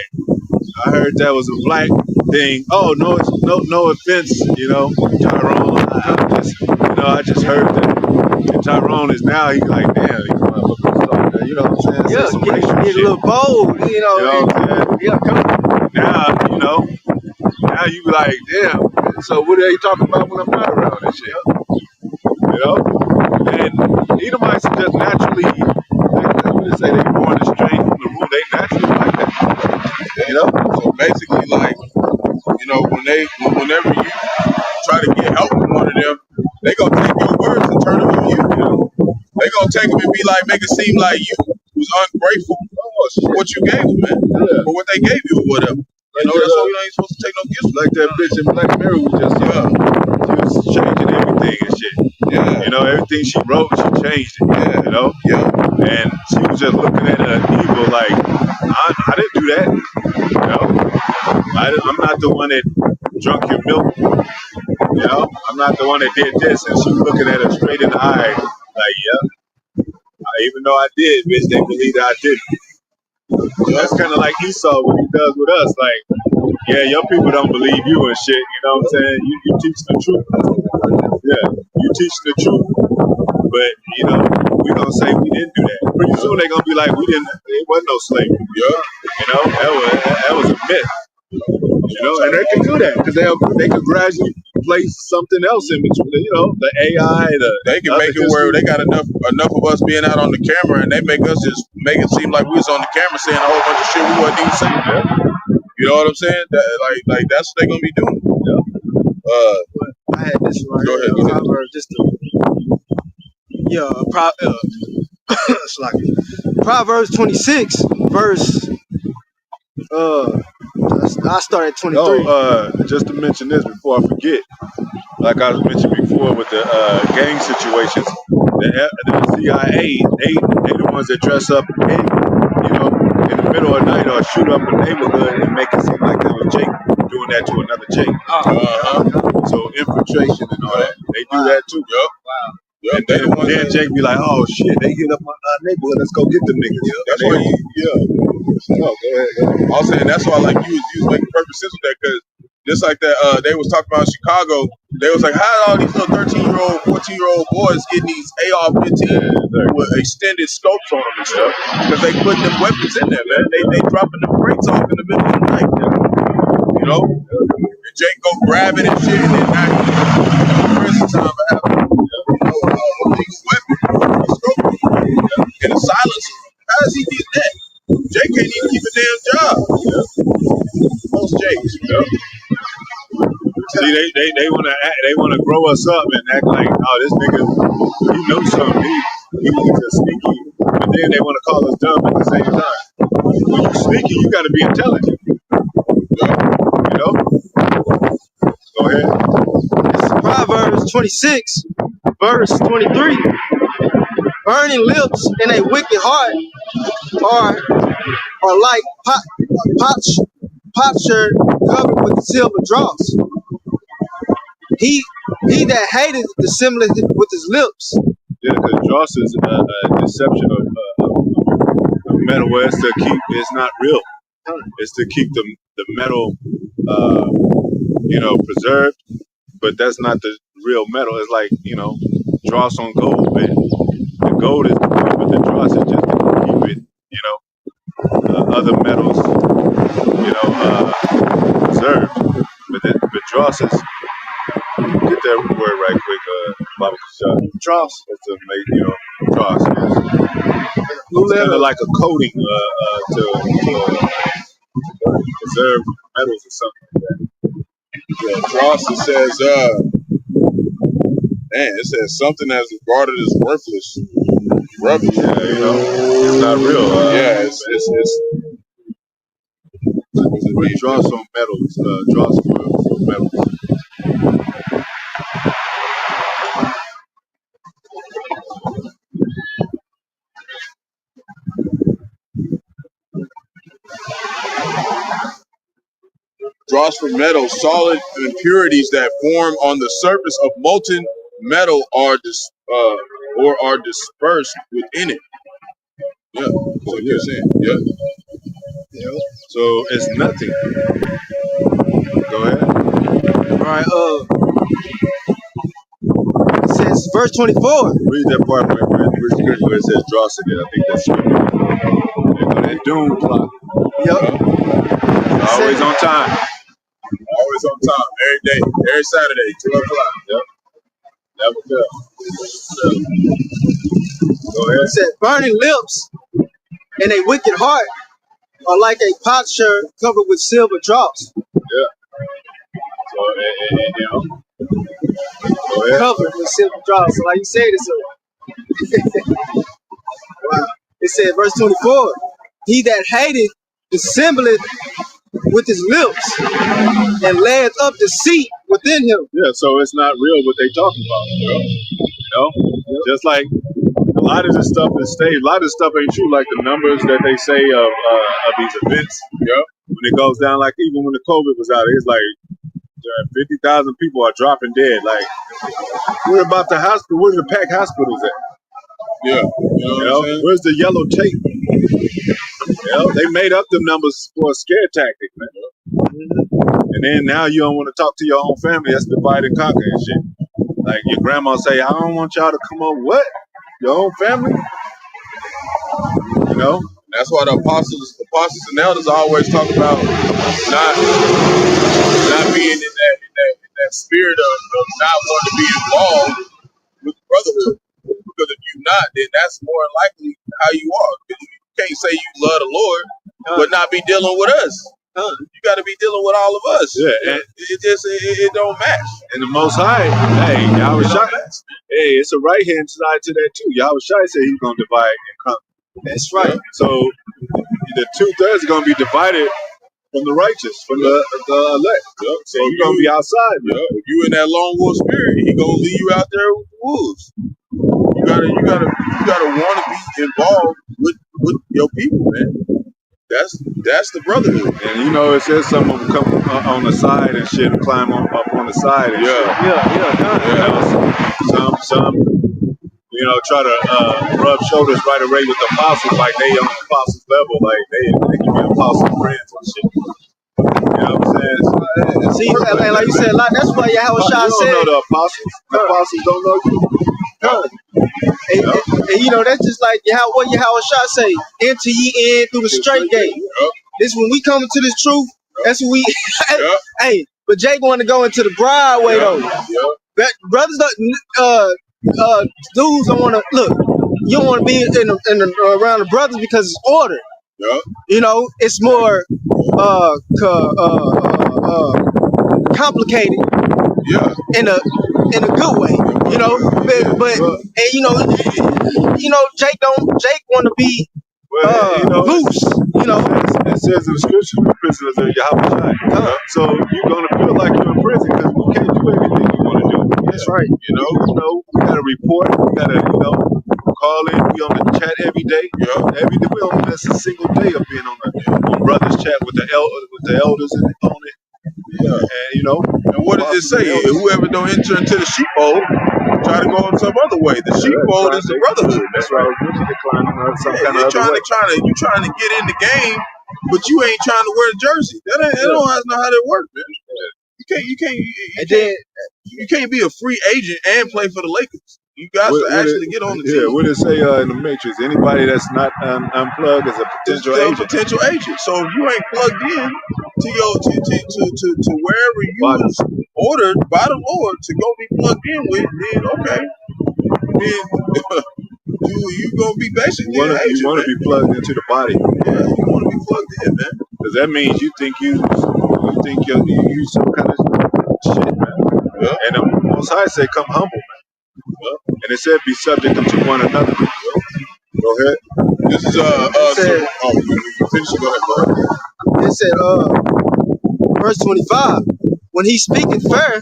I heard that was a black thing. Oh, no, it's no offense, Tyrone. I just heard that. And Tyrone is now, he's like, damn, these motherfuckers talking, you know what I'm saying? Yeah, some get racial a shit. little bold, You know what I'm saying? Yeah, come. Now you be like, damn, so what are they talking about when I'm not around and shit? And Edomites are just naturally, I wouldn't say they born straight from the root, they naturally like that. So basically, like, whenever you try to get help from one of them, they gonna take your words and turn them on you. They gonna take them and be like, make it seem like you was ungrateful for what you gave them, man, for what they gave you or whatever. That's why we ain't supposed to take no gifts. Like that bitch in Black Mirror we just saw. She was changing everything and shit. Yeah. Everything she wrote, she changed it. Yeah. Yeah. And she was just looking at her evil like, I didn't do that. I'm not the one that drunk your milk. I'm not the one that did this. And she was looking at her straight in the eye, like, even though I did, bitch, they believe that I didn't. That's kind of like Esau, what he does with us. Like, yeah, your people don't believe you and shit. You know what I'm saying? You teach the truth. Yeah, you teach the truth. But, we're going to say we didn't do that. Pretty soon they're going to be like, it wasn't no slavery. Yeah. That was a myth. And they can do that because they could gradually place something else in between, the AI, they can make it where they got enough of us being out on the camera, and they make us just make it seem like we was on the camera saying a whole bunch of shit we wasn't even saying. You know what I'm saying? Like that's what they gonna be doing. I had this right. Go ahead. Proverbs, it's like Proverbs 26 verse. I started 23. Just to mention this before I forget, like I mentioned before with the gang situations, the CIA, they the ones that dress up in the middle of the night or shoot up a neighborhood and make it seem like it was Jake doing that to another Jake. So infiltration and all that, they do that too. Wow. And then Jake be like, oh shit, they hit up my neighborhood, let's go get them niggas. That's why go ahead. I was saying that's why like you was making perfect sense with that, because Just like that, they was talking about Chicago. They was like, how all these little 13-year-old, 14-year-old boys getting these AR-15 with extended scopes on them and stuff? Because they putting them weapons in there, man. They dropping the brakes off in the middle of the night. You know, and Jake go grab it and shit, and then not prison time for having a legal weapon, a scope, and a silencer. How does he get that? Jake can't even keep a damn job. Most Jakes, you know. See, they wanna grow us up and act like, oh, this nigga, he knows something. He's a sneaky, but then they want to call us dumb at the same time. When you sneaky, you got to be intelligent. You know. Go ahead. This is Proverbs 26, verse 23. Burning lips and a wicked heart are like potsherd covered with silver dross. He that hateth dissembleth with his lips. Yeah, because dross is a deception of metal, where it's not real. It's to keep the metal, preserved, but that's not the real metal. It's like, dross on gold, man. The gold is good, but the dross is just to keep it, other metals, preserved. But dross is, get that word right quick, Baba Kashad. Dross. It's a dross. It's kind of like a coating to preserve metals or something like that. Yeah, dross, it says something as regarded as worthless. Rubbish. Yeah, it's not real. It's dross on metals. Dross for metals. Dross for metal, solid impurities that form on the surface of molten metal are dispersed within it. Yeah, that's what you're saying. Yeah. So it's nothing. Go ahead. All right. It says verse 24. Read that part where it says dross again. I think that's that doom clock. Yep. Always on time. Always on time. Every day. Every Saturday, 12 o'clock. Yep. Never fail. Go ahead. It said, burning lips and a wicked heart are like a potsherd covered with silver drops. Yeah. So, go ahead. Covered with silver drops. So like you said, it's a wow. It said, verse 24, he that hateth dissembleth with his lips and layeth up deceit within him. Yeah, so it's not real what they talking about, Just like a lot of this stuff is staged. A lot of this stuff ain't true, like the numbers that they say of these events. When it goes down, like even when the COVID was out, it's like 50,000 people are dropping dead. Like, what about the hospital? Where's the packed hospitals at? Yeah. Where's the yellow tape? They made up them numbers for a scare tactic, man. And then now you don't want to talk to your own family. That's divide and conquer and shit. Like your grandma say, I don't want y'all to come over. What? Your own family? That's why the apostles and elders always talk about not being in that spirit of not wanting to be involved with brotherhood. Because if you're not, then that's more likely how you are. You can't say you love the Lord, but not be dealing with us. You got to be dealing with all of us. Yeah, and it don't match. And the Most High, hey, Yahweh Shai, hey, it's a right hand side to that too. Yahweh Shai said he's gonna divide and conquer. That's right. So the 2/3 are gonna be divided from the righteous, from the elect. So you're gonna be outside. If you in that lone wolf spirit, he gonna leave you out there with the wolves. You gotta want to be involved with your people, man. That's the brotherhood. And it says some of them come on the side and shit, and climb up on the side. And Some try to rub shoulders right away with the apostles, like they on the apostles level, like they can be apostle friends and shit. You know what I'm saying? So, See, like you said, like, that's why Yahweh Shah you don't said. know the apostles. The apostles don't know you. And you know, that's just like what Yahweh Shah say, enter ye in through the straight gate. This when we come into this truth, that's when we hey, but Jake want to go into the broad way though. Brothers don't dudes don't want to look. You don't want to be around the brothers because it's order. You know, it's more complicated. In a good way, you know. But and you know, Jake want to be loose, you know. It says in the scripture, we're prisoners of Yahweh Shai. So you're gonna feel like you're in prison because you can't do everything you want to do. That's right. You know, we gotta report, we gotta, call in. We on the chat every day. Every day we don't miss a single day of being on brothers chat with the elders and on it. And and what does it say? Whoever don't enter into the sheepfold, try to go in some other way. The sheepfold is the brotherhood. That's right. You're trying to get in the game, but you ain't trying to wear a jersey. That don't know how that works, man. You can't be a free agent and play for the Lakers. You got to actually get on the team. Yeah, what did it say in the Matrix? Anybody that's not unplugged is a potential agent. So if you ain't plugged in to wherever you was ordered by the Lord to go be plugged in with, then okay, then you gonna be basically you want to be plugged into the body. Yeah, you want to be plugged in, man. Because that means you think you some kind of shit, man. And the Most High say, "Come humble, man." And it said, "Be subject unto one another." Go ahead. This is It said, verse 25. When he speaketh fair,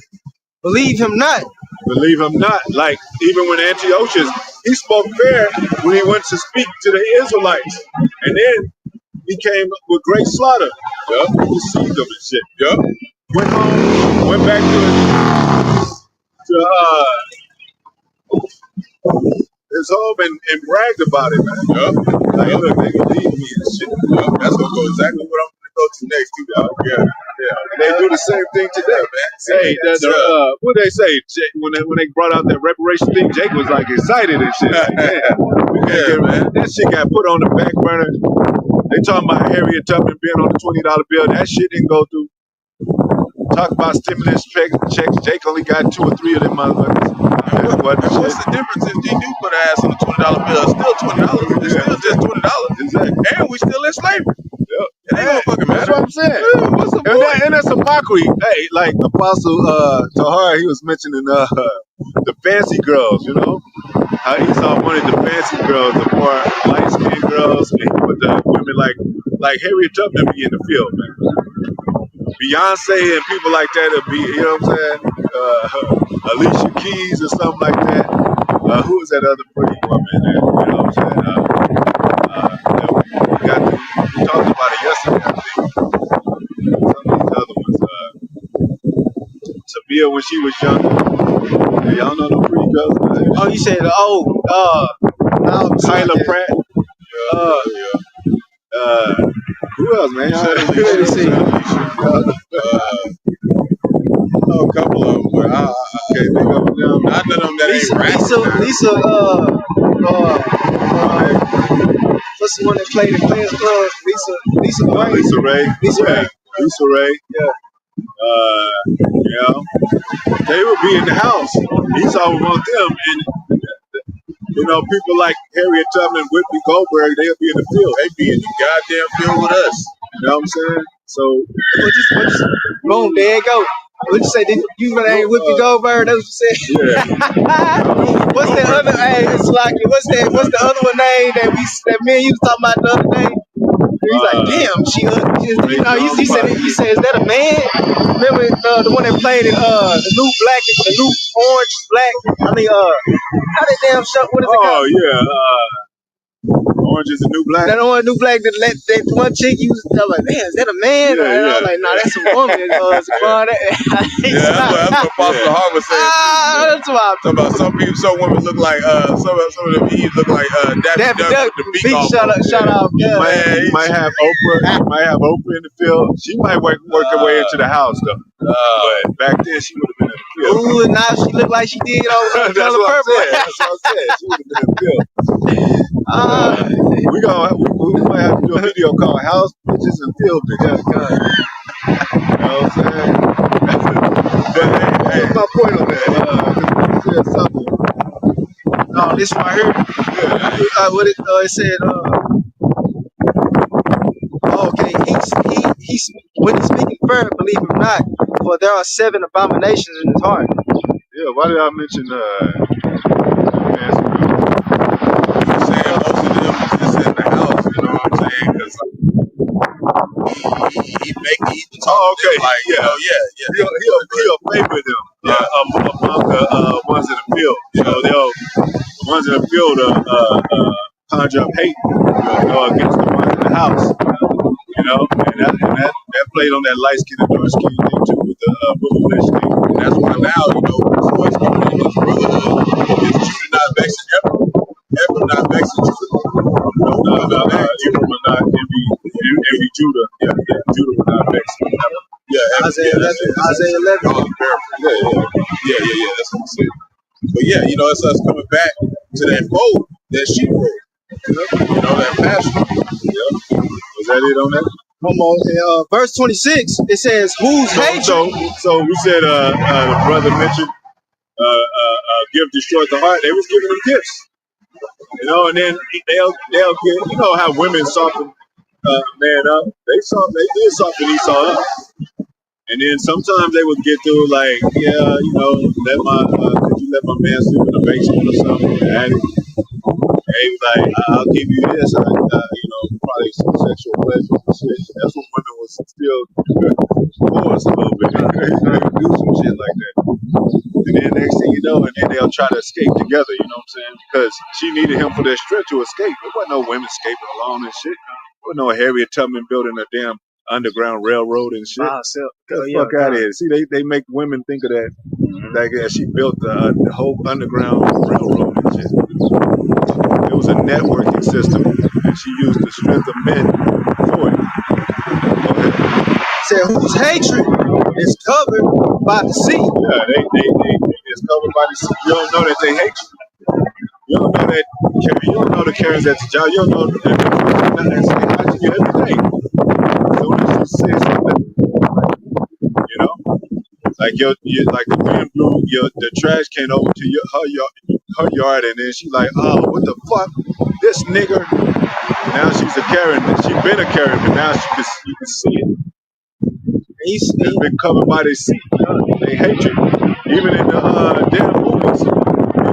believe him not. Believe him not. Like even when Antiochus, he spoke fair when he went to speak to the Israelites, and then he came with great slaughter. He deceived them and shit. Went home, went back to his home and bragged about it, man. Like, look, they can leave me and shit. That's gonna go exactly what I'm gonna go to next, too, y'all. And they do the same thing today, man. Hey, what they say when they brought out that reparation thing? Jake was like excited and shit. Like, man, that shit got put on the back burner. They talking about Harriet Tubman being on the $20 bill. That shit didn't go through. Talk about stimulus checks. Jake only got 2 or 3 of them motherfuckers. What's the difference if they do put an ass on a $20 bill? It's still $20. It's still just $20. Exactly. And we still in slavery. It ain't gonna fucking matter. That's what I'm saying. What's the point? And that's a mockery. Hey, like Apostle Tahar, he was mentioning the fancy girls, you know? How Esau wanted the fancy girls, the more light-skinned girls, and he put the women like Harriet Tubman be in the field, man. Beyonce and people like that would be, you know what I'm saying? Alicia Keys or something like that. Who was that other pretty woman that, you know what I'm saying? We talked about it yesterday, I think. Some of these other ones. Tabia when she was younger. Y'all know the pretty girls? Oh, you said, Tyler Pratt. Who else, man? Let me see. A couple of them, but I can't think of them. None of them that ain't rapping. Lisa, what's the one that played in Players Club? Lisa Ray. Lisa Ray. Yeah. They would be in the house. Esau would want them, and people like Harriet Tubman, Whitney Goldberg, they'll be in the field. They be in the goddamn field with us. You know what I'm saying? So, boom, there you go. What you say? You ain't Whitney Goldberg? That's what you said. Yeah. What's that other? Hey, it's like what's the other one name that me and you was talking about the other day? He's like, damn, he said, is that a man? Remember the one that played in the new orange black? I mean, how that damn show? What is it called? Oh yeah. Orange is the new black. That orange new black that one chick used to like, man, is that a man? Yeah, And I was yeah. like, nah, that's a woman. It's a blonde. That's what Apostle Harvey said. That's why. Talking about some women look like some of the Eves look like Daffy Duck with the beak off. Shut up. You might have Oprah. You might have Oprah in the field. She might work her way into the house though. But back then she would have been in the field. Ooh, now she look like she did on That's Color what Purple. That's what I said. She would have been in the field. We might have to do a video called "House Bitches and Field Bitches." You know what I'm saying? But hey, my point on that. You said something. No, this right here. What it said. Okay, he's when he's speaking firm, believe it or not, for there are 7 abominations in his heart. Yeah, why did I mention He's saying most of them is just in the house. You know what I'm saying? Because he talk okay, like he'll favor them among the ones in the field. You know, the ones in the field conjure up hate against the ones in the house. You know, and that played on that light skin and dark skin thing too with the bullish thing. And that's why now, so it's coming in this brotherhood. It's Judah not vexing Ephraim not vexing Judah. Ephraim will not envy Judah. Yeah, Judah will not vex him. Yeah, Isaiah 11. Yeah, that's what I'm saying. But yeah, it's us coming back to that fold, that sheepfold. That pasture. Yeah. Was that it on that? Verse 26, it says, whose hatred? So we said the brother mentioned gift destroyed the heart. They was giving them gifts. And then they'll get, how women soften man up. They did soften Esau up. And then sometimes they would get through like, could you let my man sleep in the basement or something? And they was like, I'll give you this, probably some sexual pleasure and shit. That's when women was still force a little bit. Do some shit like that. And then next thing you know, and then they'll try to escape together, you know what I'm saying? Because she needed him for that strength to escape. There wasn't no women escaping alone and shit. There wasn't no Harriet Tubman building a damn underground railroad and shit. Get the fuck out of here. See, they make women think of that. Like she built the whole underground railroad and shit. It was a networking system, and she used the strength of men for it. Go ahead. Said whose hatred is covered by the sea. Yeah, it's covered by the sea. You don't know that they hate you. You don't know that. You don't know the Karens at the job. You don't know that they hide you every day. So when she says something, like like the wind blew the trash can over to her yard, and then she like, oh, what the fuck, this nigger. Now she's a Karen. She's been a Karen, but now you can see it. It's been covered by their sea. They hate you. Even in the damn movies, in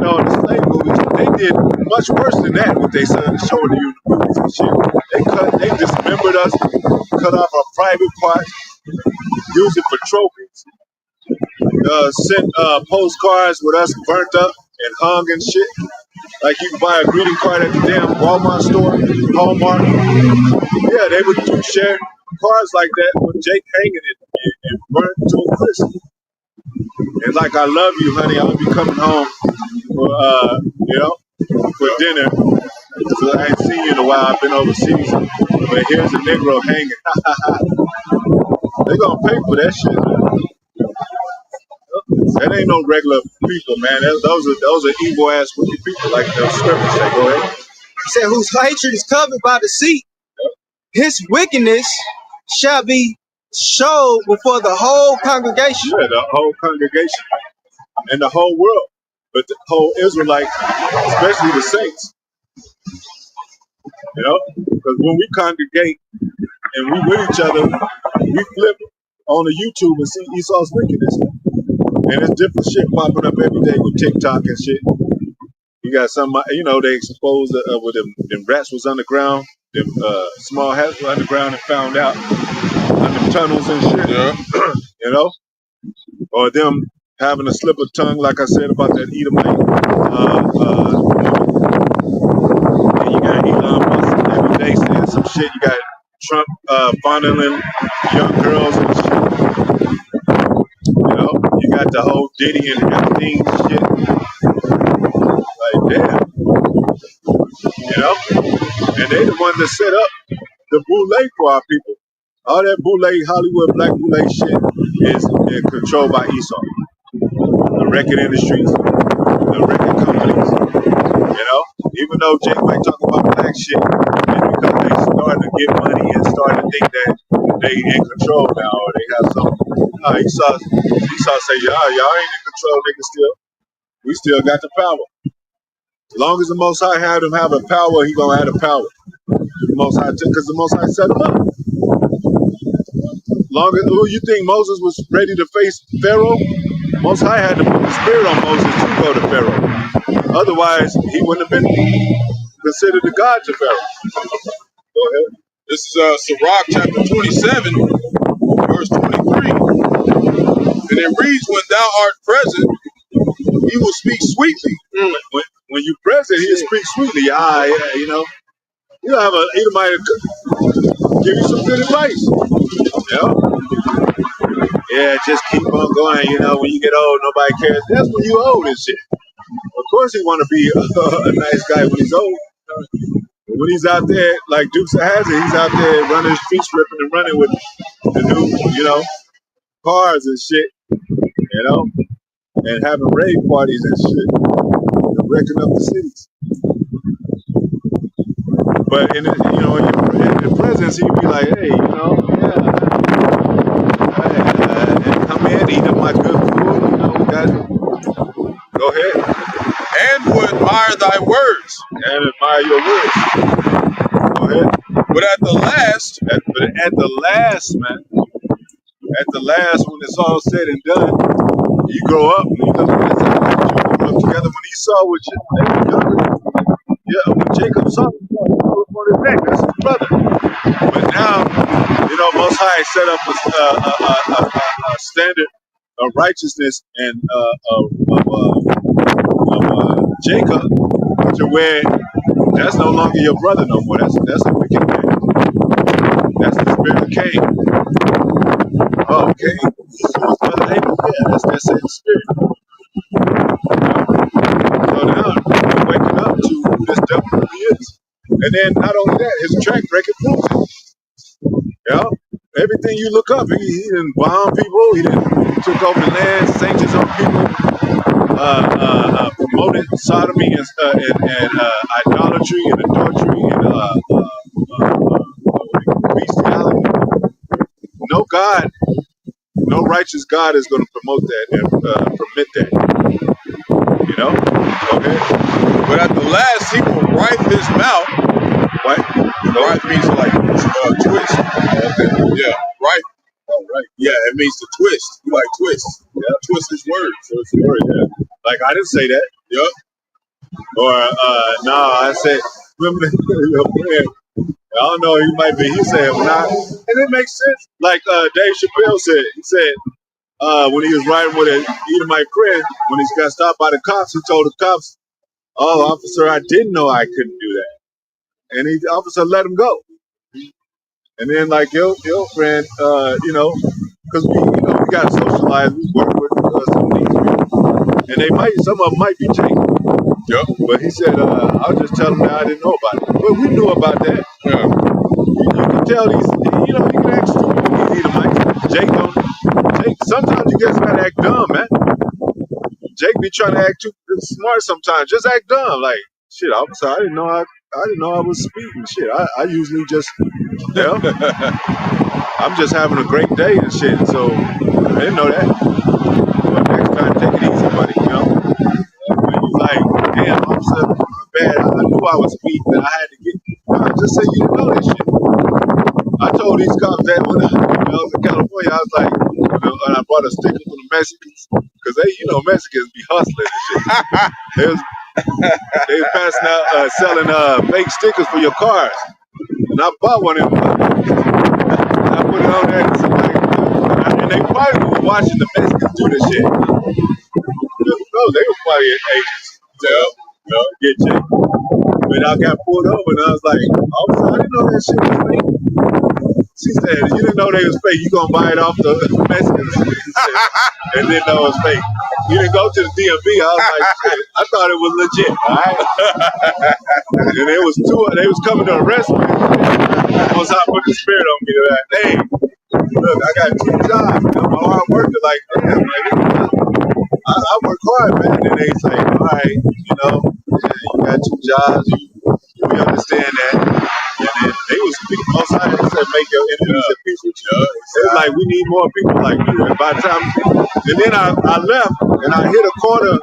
the slave movies, they did much worse than that. What they showing you in the movies and shit. They dismembered us, cut off our private parts, used it for trophies. Sent postcards with us burnt up and hung and shit. Like you can buy a greeting card at the damn Walmart store, Hallmark. Yeah, they would share cards like that with Jake hanging it and burnt to a crisp. And like, I love you, honey. I'll be coming home for dinner. So I ain't seen you in a while. I've been overseas. But here's a Negro hanging. They gonna pay for that shit, man. That ain't no regular people, man. Those are evil ass wicked people, like the scriptures say. Go ahead. He said, whose hatred is covered by the sea, his wickedness shall be showed before the whole congregation. Yeah, the whole congregation and the whole world, but the whole Israelite, especially the saints. Because when we congregate and we with each other, we flip on the YouTube and see Esau's wickedness. And it's different shit popping up every day with TikTok and shit. You got some, they exposed where them rats was underground, them small hats were underground and found out under tunnels and shit. Yeah. Or them having a slip of tongue, like I said about that Edomite. And you got shit. You got Trump fondling young girls and shit. You know, you got the whole Diddy and Epstein shit. Like, damn. You know? And they the ones that set up the bootleg for our people. All that bootleg, Hollywood black bootleg shit is controlled by Esau. The record industries, the record companies. You know? Even though Jake might talk about black shit, it's because they starting to get money and starting to think that they in control now or they have something. Esau say, y'all ain't in control, nigga, still. We still got the power. As long as the Most High had him have a power, he gonna have the power. The Most High, because the Most High set him up. Long as who you think Moses was ready to face Pharaoh? Most High had to put the spirit on Moses to go to Pharaoh. Otherwise, he wouldn't have been considered the God to Pharaoh. Go ahead. This is Sirach chapter 27, verse 23. And it reads, when thou art present, he will speak sweetly. When you present, he'll speak sweetly. Yeah, you know. You'll have a Edomite give you some good advice. You know? Yeah, just keep on going. You know, when you get old, nobody cares. That's when you old and shit. Of course he want to be a nice guy when he's old. When he's out there, like Dukes of Hazzard, he's out there running his feet, stripping and running with the new, you know, cars and shit, you know, and having rave parties and shit, and wrecking up the cities. But in the, you know, in the presence, he'd be like, hey, you know, come in, eat up my good food, you know, guys. Go ahead. And will admire thy words. And admire your words. Go ahead. But at the last, man, at the last, when it's all said and done, you grow up, and you know, you grow up together. When Esau was younger, yeah, when Jacob saw him, he was on his neck. That's his brother. But now, you know, Most High set up a standard of righteousness and Jacob to where that's no longer your brother no more. That's a wicked man. That's the spirit of Cain. Oh, Cain. Yeah, that's that same spirit. So now we're waking up to who this devil really is. And then not only that, his track record proves it. Yeah. Everything you look up, he didn't bomb people, he took over land, sanctions on people, promoted sodomy and idolatry and adultery and bestiality. No God, no righteous God is going to promote that and permit that. You know? Okay? But at the last, he will wipe his mouth. Right? Right means like twist. Okay. Yeah, right. Oh, right. Yeah, it means to twist. You like twist. Yeah, twist his words. So it's a word, yeah. Like, I didn't say that. Yep. Or, no, I said, remember your friend, I don't know, he might be, he said, and it makes sense. Like Dave Chappelle said, he said, when he was riding with an Edomite friend, when he got stopped by the cops, he told the cops, oh, officer, I didn't know I couldn't do that. And the officer let him go. And then like, yo, friend, you know, because we got socialized, we work with some of these people. And some of them might be changed. Yep. But he said, I'll just tell them that I didn't know about it. But we knew about that. Yeah. You can tell these, you know, you can act stupid with these Edomites. Jake, sometimes you just gotta act dumb, man. Jake be trying to act too smart sometimes. Just act dumb. Like, shit, officer, I didn't know I was speeding. Shit, I usually just, you know, I'm just having a great day and shit. So I didn't know that. But next time, take it easy, buddy. You know, when you like, damn, officer, bad. I knew I was speeding, and I had to get. I just say you didn't know that shit. I told these cops that when I was in California, I was like, you know, and I bought a sticker for the Mexicans, because they, you know, Mexicans be hustling and shit. They was passing out, selling fake stickers for your cars. And I bought one of them. I put it on there and somebody, and they probably were watching the Mexicans do this shit. No, they were probably agents. Yeah, get you. But when I got pulled over, and I was like, officer, I didn't know that shit was fake. She said, you didn't know they was fake. You gonna buy it off the Mexicans? And didn't know it was fake. You didn't go to the DMV. I was like, shit, I thought it was legit. All right. And it was two. They was coming to arrest me. Once I put the spirit on me, to that, hey, look, I got 2 jobs. I'm a hard worker. Like, damn, man, I work hard, man. And they say, all right, you know, yeah, you got 2 jobs. We understand that. And then they was speaking both sides. They said, make your enemies your people. It's like, we need more people like you. And by the time, and then I left and I hit a corner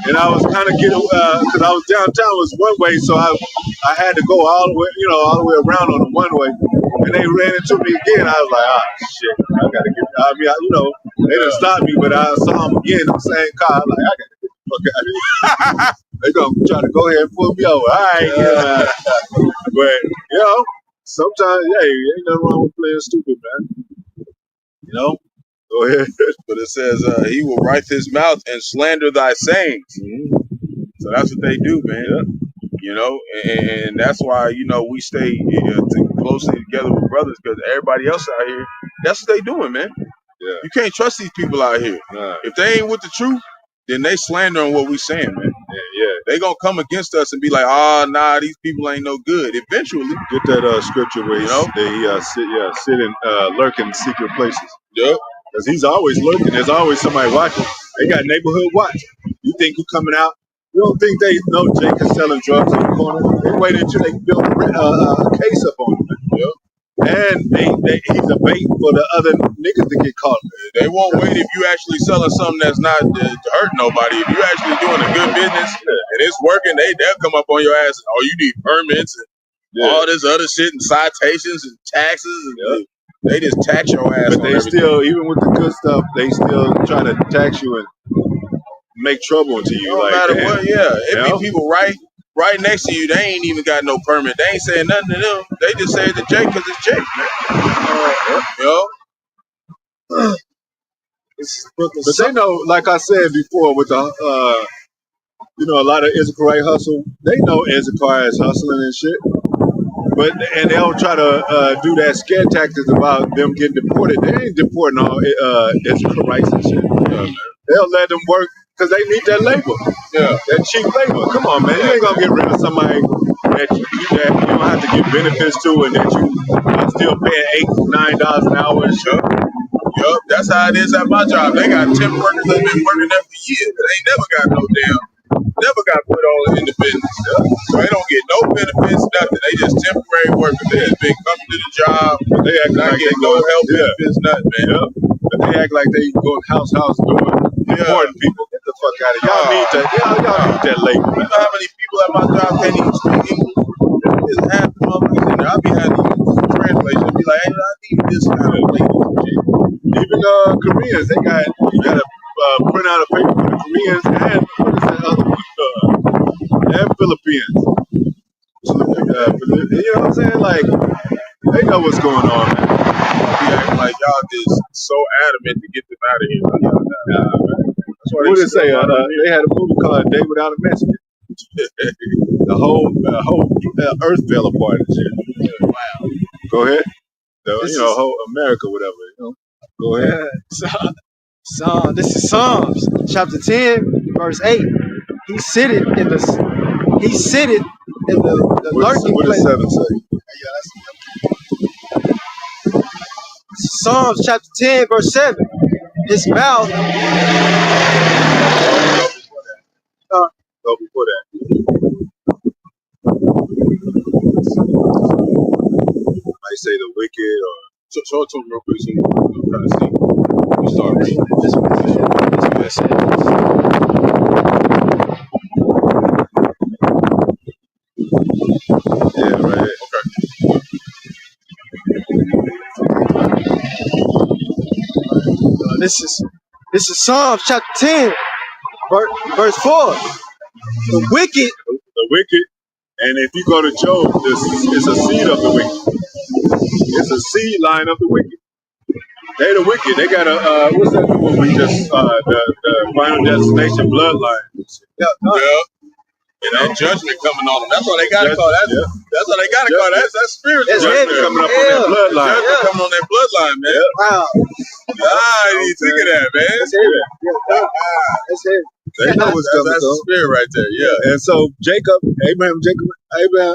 and I was kind of getting, because I was downtown, it was one way, so I had to go all the way, you know, all the way around on the one way. And they ran into me again. I was like, ah, shit, I got to get, I mean, you know, they didn't stop me, but I saw them again in the same car. I'm like, I got to get the fuck out of here. They going to try to go ahead and pull me over. All right, yeah. But, you know, sometimes, hey, ain't nothing wrong with playing stupid, man. You know? Go ahead. But it says, he will write his mouth and slander thy sayings. Mm-hmm. So that's what they do, man. Yeah. You know, and that's why, you know, we stay closely together with brothers, because everybody else out here, that's what they doing, man. Yeah. You can't trust these people out here. Nah. If they ain't with the truth, then they slandering what we saying, man. Yeah. They gonna come against us and be like, oh, nah, these people ain't no good. Eventually. Get that scripture where You know? they sit in lurk in secret places. Yep. Because he's always lurking. There's always somebody watching. They got neighborhood watch. You think you coming out? You don't think they know Jake is selling drugs in the corner? They wait until they build a case up on him. Yep. And he's a bait for the other niggas to get caught. They won't wait if you actually selling something that's not to hurt nobody. If you actually doing a good business and it's working, they'll come up on your ass. And, oh, you need permits and all this other shit and citations and taxes. And they just tax your ass. But they still, even with the good stuff, they still try to tax you and make trouble to you. No like, matter damn. what, it be people right next to you. They ain't even got no permit. They ain't saying nothing to them. They just say it to Jake because it's Jake, man. You know? But they know, like I said before, with the you know, a lot of Issachar hustle. They know Issachar is hustling and shit. But and they'll try to do that scare tactics about them getting deported. They ain't deporting all Issacharites and shit. They'll let them work because they need that labor. Yeah, that cheap labor. Come on, man. You ain't gonna get rid of somebody that you don't have to give benefits to, and that you still paying $8, $9 an hour and shit. Yup, that's how it is at my job. They got temp workers that's been working there for years. They ain't never got put on in the business. So they don't get no benefits, nothing. They just temporary workers. They just been coming to the job. They act not like getting they no health benefits, nothing, man. But they act like they go house doing important people. Get the fuck out of here. Y'all need that. Y'all need that labor, man. You know how many people at my job can't even speak English? There's half the motherfuckers in there. I'll be having to use this translation and be like, hey, I need this kind of shit. Even Koreans, you gotta print out a paper for the Koreans and what is that other one? And Philippines. You know what I'm saying? Like, they know what's going on, man. Be acting like y'all just so adamant to get them out of here. Nah, man. That's what they say. They had a movie called Day Without a Mexican. the whole earth fell apart and shit. Wow. Go ahead. Whole America, whatever. You know. Go ahead. This is Psalms chapter 10, verse 8. He sitteth in the lurking what place. What does 7 say? Psalms chapter 10, verse 7. His mouth. Go before that. I say the wicked or show it to him real quick so you kind of see. We start reading. This one says. Yeah, right. Okay. This is Psalms chapter 10, verse 4. The wicked, and if you go to Job, it's a seed of the wicked. It's a seed line of the wicked. They the wicked. They got a what's that one we just the Final Destination bloodline. Yeah. And judgment coming on them. That's all they gotta call that. Yeah. That's all they gotta call that. That's spiritual. That's right heavy. there. Coming up on that bloodline. Judgment coming on that bloodline, man. Wow. Ah, you didn't think of that, man. That's heavy. Yeah, that's heavy. They know what's coming. That's the spirit right there. Yeah. And so Jacob, Abraham,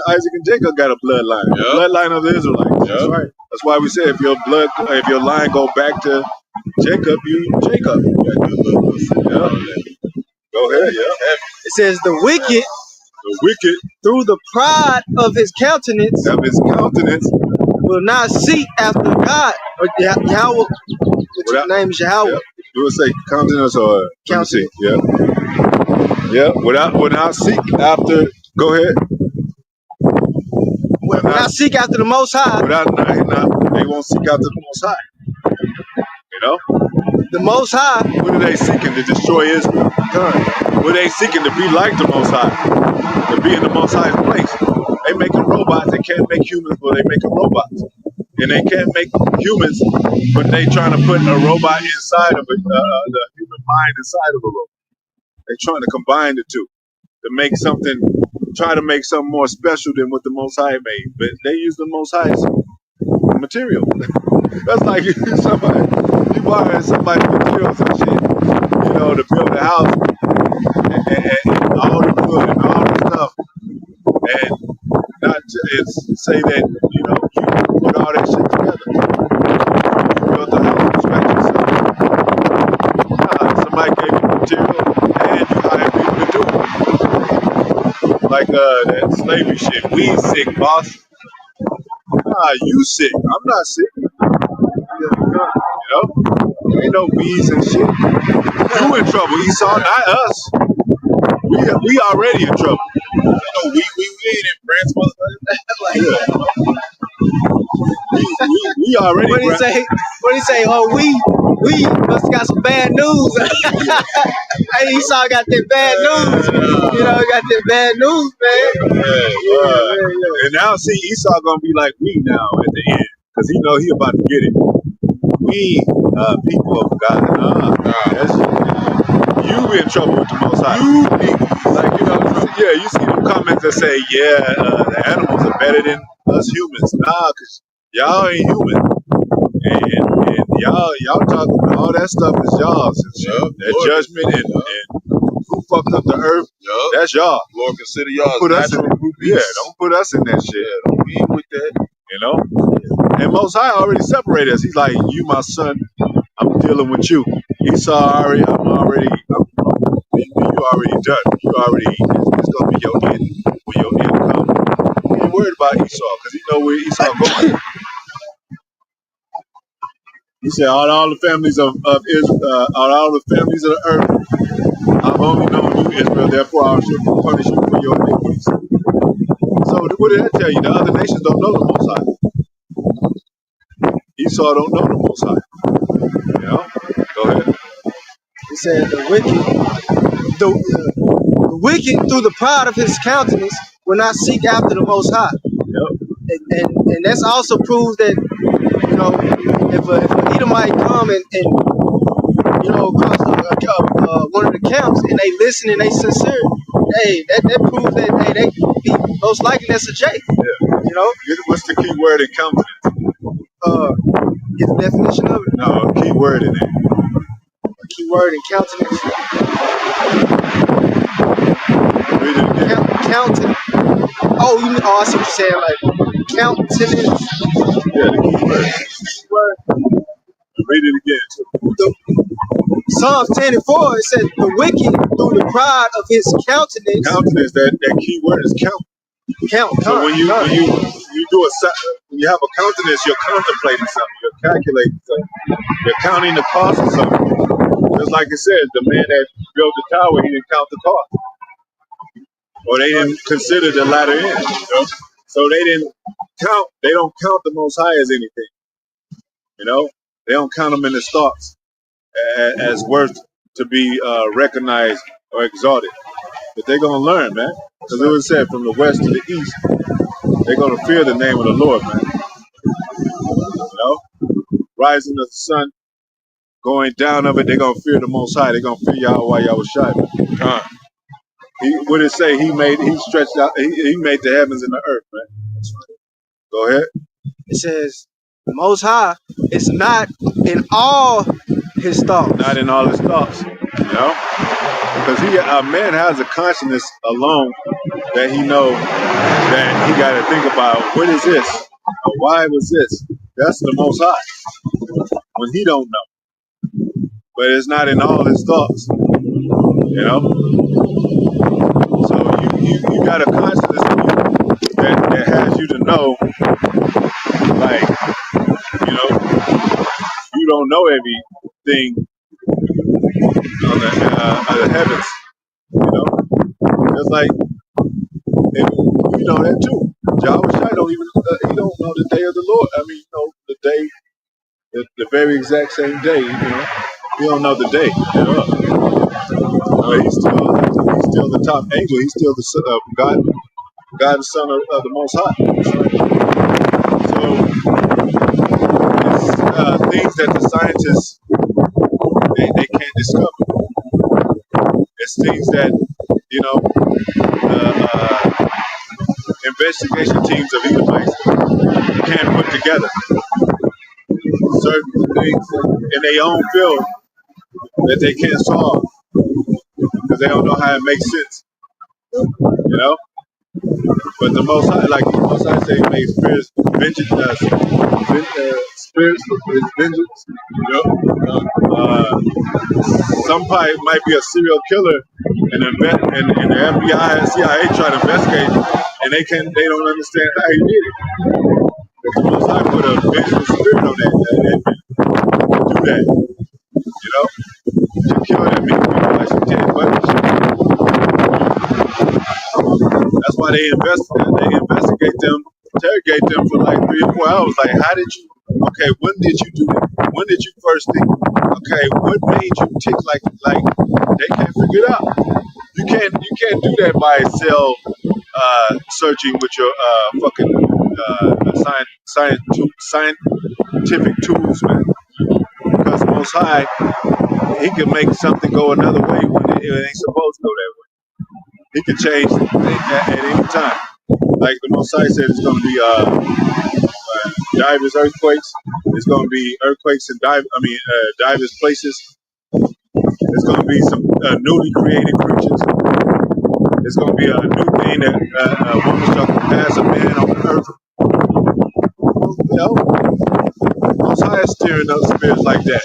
Isaac, and Jacob got a bloodline. Yep. Bloodline of the Israelites. Yep. That's right. That's why we say if your line go back to Jacob, you Jacob. Yeah. Go ahead. Yeah. It says the wicked, The wicked through the pride of his countenance, have his countenance. will not seek after God. Or Yahweh, which his name is Yahweh. Yeah. You would say countenance or Countenance. Yeah. Yeah. Without seek after. Go ahead. Will not seek after the Most High. They won't seek after the Most High. You know. The Most High. What are they seeking? To destroy Israel. What are they seeking? To be like the Most High. To be in the Most High's place. They making robots. They can't make humans, but they making robots. And they can't make humans, but they trying to put a robot inside of it, the human mind inside of a robot. They're trying to combine the two to make something, try to make something more special than what the Most High made. But they use the Most High's material. That's like you buying somebody's materials and shit, you know, to build a house and all the wood and all the stuff. And not say that, you know, you put all that shit together. You built the house from scratch yourself. Nah, somebody gave you the material and you hired people to do it. Like that slavery shit. We sick, boss. Nah, you sick. I'm not sick. You know? Ain't no bees and shit. You in trouble, Esau, not us. We already in trouble. No, we ain't in France, motherfucker. We already. What do you say? Oh, we must have got some bad news. Hey, Esau got that bad news. You know, got that bad news, man. Yeah. And now see Esau gonna be like we now at the end, cause he know he about to get it. We people of God. You in trouble with the Most High. Like, you know, yeah, you see them comments that say, the animals are better than us humans. Nah, cause y'all ain't human. And y'all talking about all that stuff is y'all's and shit. That judgment and who fucked up the earth, that's y'all. Lord, consider y'all Put us in natural don't put us in that shit. Yeah, don't be with that. You know? And Most High already separated us. He's like, you my son, I'm dealing with you. Esau you already done. You already, it's gonna be your end when your end comes. He ain't worried about Esau because he know where Esau going. He said, all the families of Israel, all the families of the earth, I've only known you, Israel, therefore I shall punish you for your iniquities. So what did that tell you? The other nations don't know the Most High. Esau don't know the Most High. You know? Go ahead. He said the wicked through the pride of his countenance will not seek after the Most High. Yep. And that's also proves that, you know, if an Edomite come and you know, across one of the camps and they listen and they sincere, hey, that proves that, hey, they be most likely that's a J. Yeah. You know? What's the key word in countenance? Get the definition of it. No, key word in it. Key word in countenance. Read it again. Countenance. I see what you're saying, like countenance. Yeah, the key word. Read it again. Psalms 10:4, it says, the wicked through the pride of his countenance. Countenance, that key word is count. So when you do when you have a countenance, you're contemplating something, you're calculating something, you're counting the cost of something. Just like it says, the man that built the tower, he didn't count the cost, or they didn't consider the latter end. You know? So they didn't count. They don't count the Most High as anything. You know, they don't count him in his thoughts as worth to be recognized or exalted. But they're gonna learn, man. Because it was said, from the west to the east, they're gonna fear the name of the Lord, man. You know, rising of the sun, going down of it, they're gonna fear the Most High. They're gonna fear Yahweh, Yahweh Shai. What it say? He stretched out. He made the heavens and the earth, man. Go ahead. It says, the Most High is not in all his thoughts. Not in all his thoughts, you know, because a man has a consciousness alone that he know that he got to think about what is this, or why was this. That's the Most High when he don't know, but it's not in all his thoughts, you know. So you got a consciousness that has you to know, like, you know, you don't know everything on the heavens, you know. Just like, and you know that too. Jehovah Shai don't even he don't know the day of the Lord. I mean, you know, the day, the very exact same day. You know, he don't know the day. You know, he's still the top angel. He's still the son of God, God the Son of the Most High. So it's things that the scientists they can't discover. It's things that, you know, investigation teams of Edomites can't put together. Certain things in their own field that they can't solve because they don't know how it makes sense, you know. But the Most High, like the Most High say, he made spirits vengeance, spirits for his vengeance. You know, somebody might be a serial killer, and the FBI and CIA try to investigate, and they don't understand how he did it. But the Most High put a vengeful spirit on that do that, you know, to kill that many people like some 10 buddies. That's why they investigate them, interrogate them for like 3 or 4 hours. Like, how did you? Okay, when did you do it? When did you first think? Okay, what made you tick? Like they can't figure it out. You can't do that by self searching with your fucking scientific tools, man. Because Most High, he can make something go another way when it ain't supposed to go that way. He can change at any time. Like the Most High said, it's going to be divers earthquakes. It's going to be earthquakes in divers places. It's going to be some newly created creatures. It's going to be a new thing that a woman shall pass a man on the earth. You know, Most High is steering up spirits like that,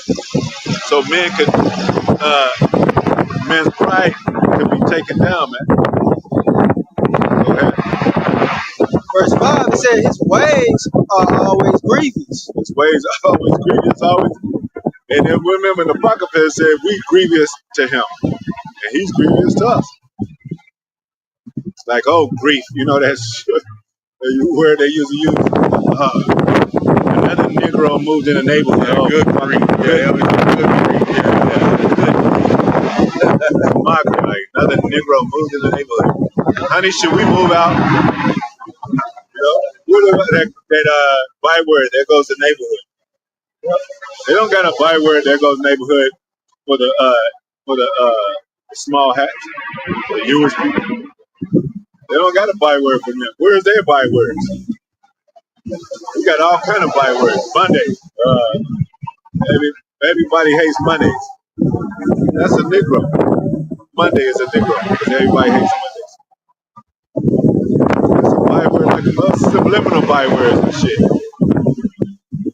so men's pride could be taken down, man. Go ahead. Verse 5, it said, his ways are always grievous. His ways are always grievous, always. And then remember, the Apocrypha said we grievous to him, and he's grievous to us. Like, oh, grief, you know that word they used to use. Another Negro moved in the neighborhood. Yeah, oh, good grief. Yeah, it was good grief. Yeah. Mockery, like another Negro moved in the neighborhood. Honey, should we move out? You know, what about that byword? There goes the neighborhood. They don't got a byword. There goes neighborhood for the small hats, the Jewish people. They don't got a byword for them. Where's their bywords? We got all kind of bywords. Monday. Everybody hates Mondays. That's a Negro. Monday is a Negro because everybody hates Mondays. It's a byword, like subliminal bywords and shit.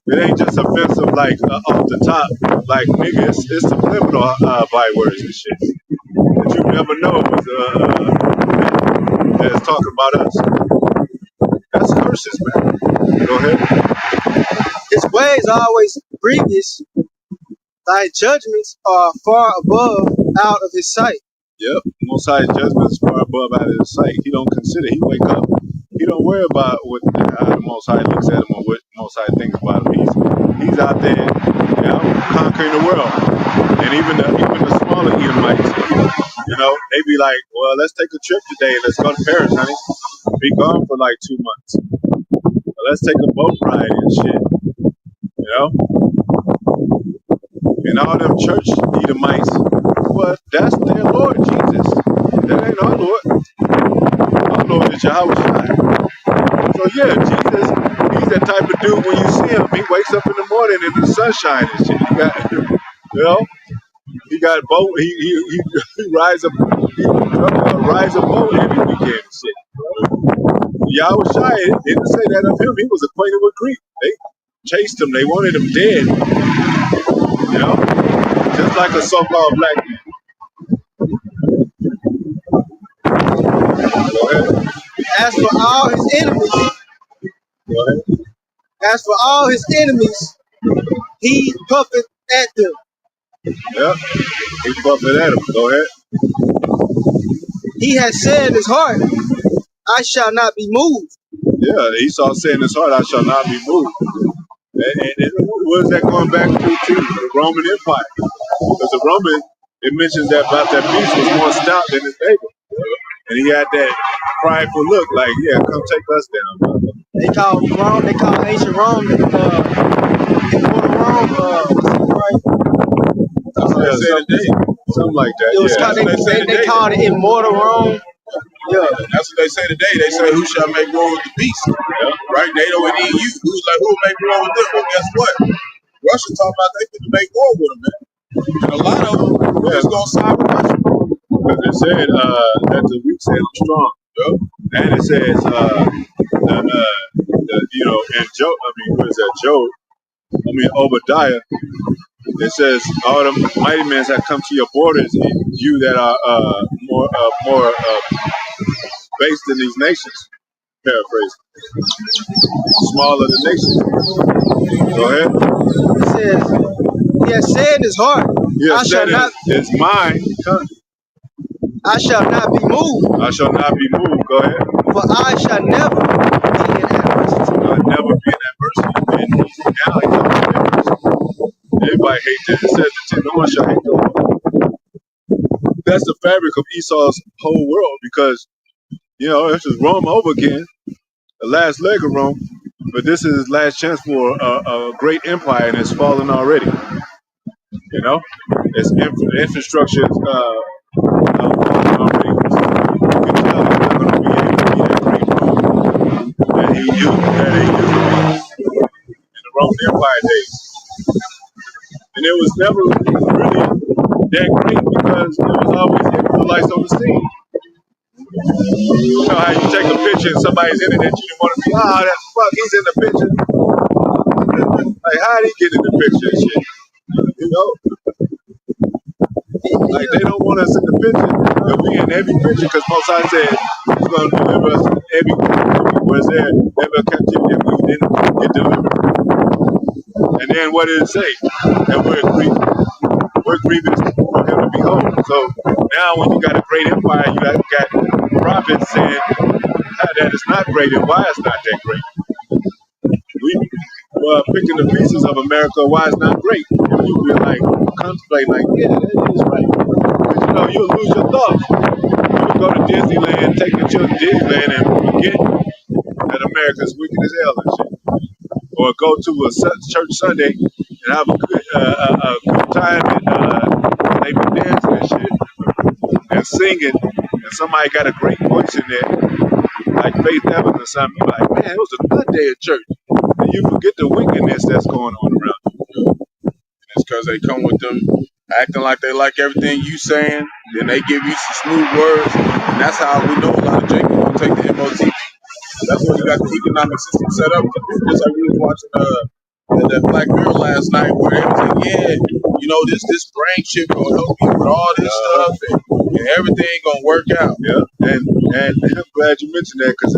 It ain't just offensive like off the top, like nigga. It's subliminal bywords and shit that you never know was that's talking about us. That's curses, man. Go ahead. His ways are always grievous. Thy judgments are far above out of his sight. Yep. Most High's judgment is far above out of his sight. He don't consider. He wake up. He don't worry about what the Most High looks at him or what Most High thinks about him. He's out there, you know, conquering the world. And even the smaller Edomites, you know, they be like, well, let's take a trip today. Let's go to Paris, honey. Be gone for like 2 months. Well, let's take a boat ride and shit. You know? And all them church Edomites, well, that's their Lord Jesus. That ain't our Lord. Yahweh Shai. So yeah, Jesus, he's that type of dude when you see him, he wakes up in the morning and the sunshine and shit. He got, you know, he got boat, he rides a boat every weekend and shit. Yahweh Shai didn't say that of him. He was acquainted with Greek. They chased him. They wanted him dead. You know, just like a so-called black man. Go ahead. As for all his enemies, Go ahead. as for all his enemies, he puffeth at them. Yeah, he bumping at him. Go ahead. He has said in his heart, I shall not be moved. Yeah, Esau said in his heart, I shall not be moved. And what is that going back to the Roman Empire? Because the Roman, it mentions that about that beast was more stout than his neighbor. And he had that prideful look like, yeah, come take us down, brother. They call ancient Rome, immortal Rome, right? That's what they say today. Something like that. It was Yeah. called, they called it immortal Rome. Yeah. That's what they say today. They say, who shall make war with the beast? Yeah. Right? They don't need you. Who's like, who will make war with them? Well, guess what? Russia talking about they could make war with them, man. And a lot of them is going to side with Russia. Because it said that the weak say I'm strong. Yep. And it says, you know, and Job, what is that? Job, Obadiah, it says, all the mighty men have come to your borders, and you that are more based in these nations. Paraphrase. Smaller the nations. Go ahead. It says, he has said in his heart, I shall not. It's mine. I shall not be moved. I shall not be moved. Go ahead. For I shall never be in adversity. I'll never be in adversity. And now he comes in adversity. Everybody hates that. It says that no one shall hate the Lord. That's the fabric of Esau's whole world because, you know, this is Rome over again, the last leg of Rome, but this is his last chance for a great empire and it's fallen already. You know, its infrastructure is already. You can tell he's not going to be able to be that great Rome that he used to be in the Roman Empire days. And it was never really that great because there was always Israelites on the scene. You know how you take a picture and somebody's in it that you didn't want to be, that fuck, he's in the picture. Like, how did he get in the picture and shit? You know? Like, they don't want us in the picture, but we in every picture because Most High said he's going to deliver us every was there, ever captivity that we didn't get delivered. And then what did it say? That we're grievous for him to behold. So now when you got a great empire, you got prophets saying that it's not great and why it's not that great. We picking the pieces of America why it's not great. And you be like contemplate like, yeah, that is right. Because you know you'll lose your thoughts. You go to Disneyland, take your children to Disneyland and forget that America's wicked as hell and shit. Or go to a church Sunday and have a good time and they be dancing and shit and singing and somebody got a great voice in there like Faith Evans or something. You like, man, it was a good day at church. And you forget the wickedness that's going on around you. It's because they come with them acting like they like everything you saying, then they give you some smooth words, and that's how we know a lot of Jacob don't take the MOTB. That's what you got the economic system set up to do. Just like we was watching that Black Mirror last night where they was like, yeah, you know, this brain chip gonna help you with all this stuff and everything gonna work out. Yeah, and I'm glad you mentioned that because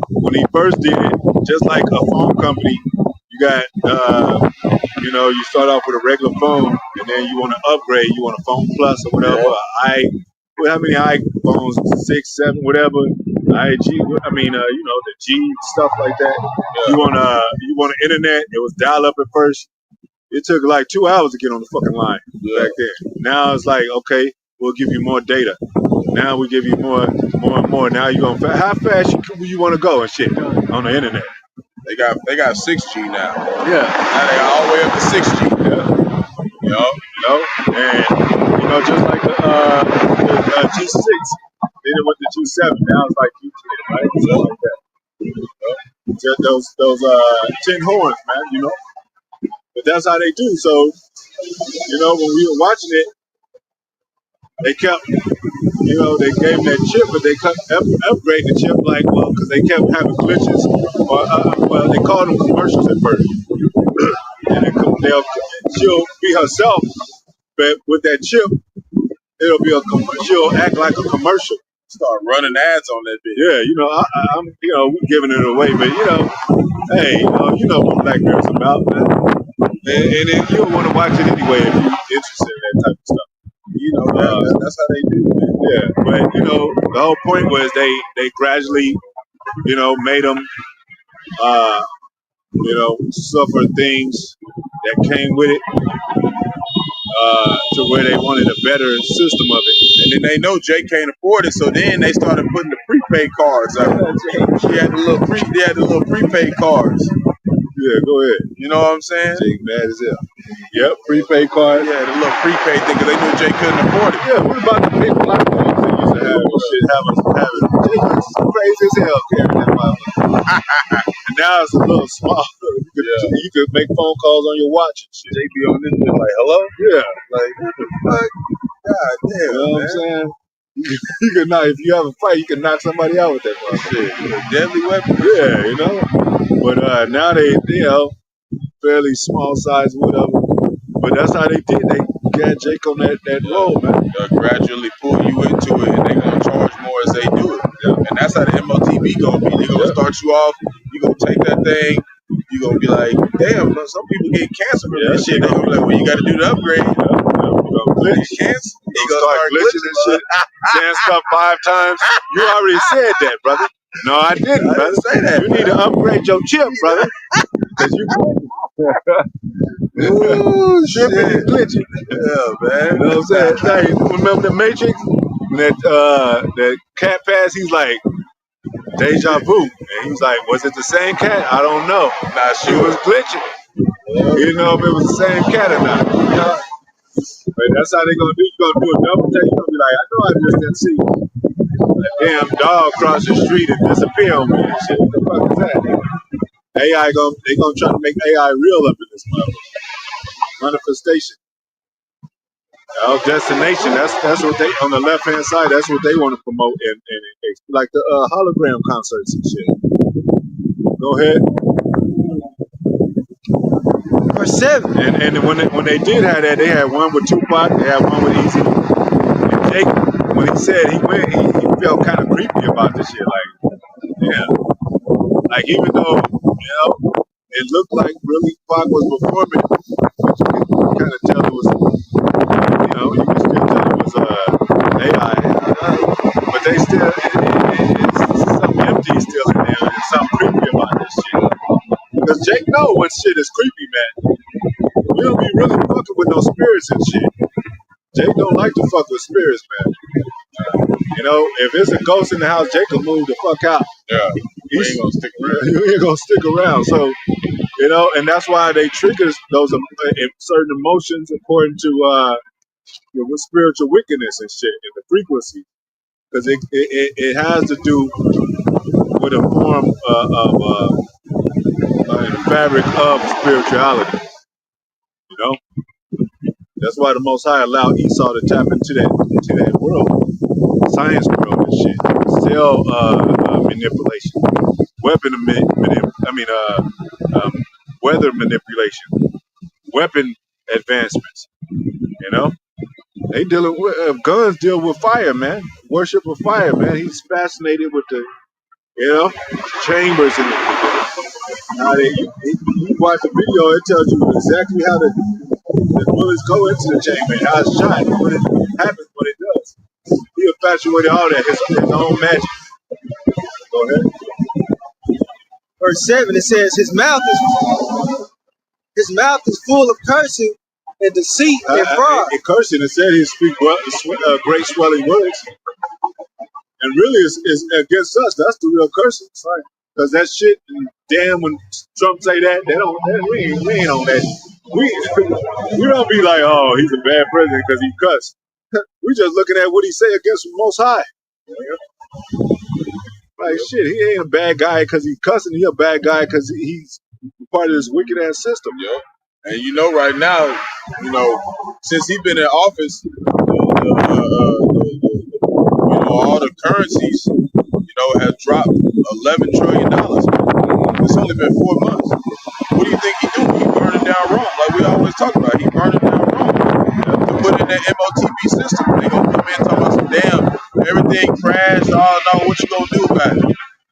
when he first did it, just like a phone company, you got, you know, you start off with a regular phone and then you want to upgrade, you want a phone plus or whatever, how many iPhones, 6, 7, whatever, IG, you know, the G, stuff like that. You want an internet, it was dial up at first. It took like 2 hours to get on the fucking line back there. Now it's like, okay, we'll give you more data. Now we give you more and more. Now you gonna how fast you want to go and shit on the internet. They got 6G now. Yeah. Now they got all the way up to 6G. Yeah. You know, and you know, just like the G6, then it went to G7. Now it's like G10. right? So like that. Those 10 horns, man, you know. But that's how they do. So, you know, when we were watching it, they kept, you know, they gave them that chip, but they kept upgrading the chip, like, well, because they kept having glitches. Or, well, they called them commercials at first. And she'll be herself, but with that chip, it'll be she'll act like a commercial. Start running ads on that bitch. Yeah, you know, I'm, you know, we're giving it away, but you know, hey, you know what BlackBerry's about, man. And then you'll want to watch it anyway if you're interested in that type of stuff. You know, that's how they do, man. Yeah, but you know, the whole point was they gradually, you know, made them, you know, suffer things that came with it, to where they wanted a better system of it. And then they know Jay can't afford it, so then they started putting the prepaid cards out. They had the little prepaid cards. Yeah, go ahead. You know what I'm saying? Jay mad as hell. Yep, prepaid card. Yeah, the little prepaid thing, because they knew Jay couldn't afford it. Yeah, what about the big black ones that used to have shit have it? Jay was crazy as hell carrying that motherfucker. And now it's a little small. You could make phone calls on your watch and shit. Jay be on this bit like, hello? Yeah. Like, what the fuck? God damn, you know what I'm saying? You could knock, if you have a fight, you can knock somebody out with that motherfucker. A deadly weapon. Yeah, you know. But now they, you know, fairly small size, whatever. But that's how they did. They got Jake on that road, man. They'll gradually pull you into it, and they're gonna charge more as they do it. Yeah. And that's how the MOTB gonna be. They're gonna start you off. You gonna take that thing. You gonna be like, damn, some people get cancer from this shit. They're gonna be like, well, you got to do the upgrade. You gonna glitch. Cancer. You gonna start glitching and shit. Saying stuff 5 times. You already said that, brother. No, I didn't, brother. I didn't say that. You need to upgrade your chip, brother. Because you ooh, tripping and glitching. Yeah, man. You know what I'm saying? Hey, remember the Matrix? That cat pass, he's like, deja vu. And he's like, was it the same cat? I don't know. Not sure. He was glitching. You didn't know if it was the same cat or not. Yeah. But that's how they gonna do. You gonna do a double take. You gonna be like, I know I just didn't see a damn dog cross the street and disappear on me and shit. What the fuck is that? AI they gonna try to make AI real up in this motherfucker. Manifestation. Our destination. That's what they on the left hand side. That's what they want to promote and like the hologram concerts and shit. Go ahead. For 7. And when they did have that, they had one with Tupac, they had one with Easy. And Jake, when he said he went, he felt kind of creepy about this shit. Like, yeah, like even though you know it looked like really Pac was performing, but you could kind of tell it was, you know, you could still tell it was AI. But they still, it's something empty still in there. There's something creepy about this shit. Because Jake know when shit is creepy, man. We don't be really fucking with no spirits and shit. Jake don't like to fuck with spirits, man. You know, if there's a ghost in the house, Jake will move the fuck out. Yeah, he ain't gonna stick around. He ain't gonna stick around. So, you know, and that's why they trigger those certain emotions according to with spiritual wickedness and shit and the frequency, because it has to do with a form of the fabric of spirituality. You know, that's why the Most High allowed Esau to tap into that world, science world and shit, cell manipulation, weather manipulation, weapon advancements. You know, they dealing with guns, deal with fire, man. Worship of fire, man. He's fascinated with the, you know, chambers and how you watch the video. It tells you exactly how the bullets go into the chamber and how it's shot, and what it happens, what it does. He infatuated all that, his own magic. Go ahead. Verse 7, it says, his mouth is full of cursing and deceit and fraud. In cursing, it said he speaks great swelling words. And really, it's against us. That's the real cursing. Right? Because that shit, damn, when Trump say that, we ain't on that. We don't be like, oh, he's a bad president because he cussed. We just looking at what he say against the Most High. Like shit, he ain't a bad guy because he's cussing. He a bad guy because he's part of this wicked ass system. Yeah. And you know, right now, you know, since he's been in office, all the currencies, you know, have dropped $11 trillion. It's only been 4 months. What do you think he doing? He burning down Rome, like we always talk about. He burning down Rome to put in that MOTB system. They gonna come in and talk about some damn everything crashed. Oh no, what you gonna do about it?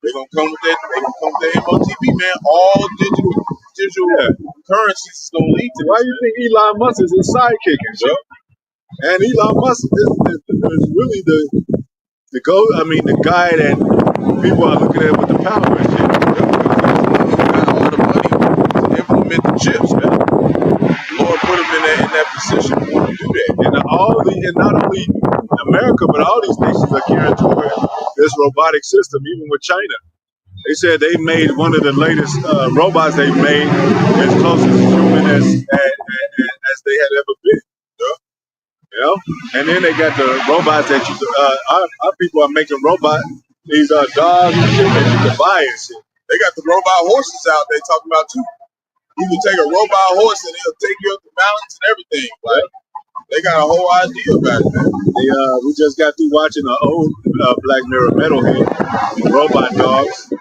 They gonna come with that. They gonna come with that MOTB, man. All digital currencies is gonna lead to. Why do you think Elon Musk is his sidekick and shit? And Elon Musk is really the guy that people are looking at with the power and shit. He got all the money to implement the chips, man. Lord put him in that position to do that. And not only America, but all these nations are gearing toward this robotic system, even with China. They said they made one of the latest robots they've made as close to human as they had ever been. You know? And then they got the robots that our people are making these dogs and shit that you can buy and shit. They got the robot horses out they talking about too. You can take a robot horse and it'll take you up the mountains and everything. Like they got a whole idea about it, man. We just got through watching an old Black Mirror Metalhead, robot dogs.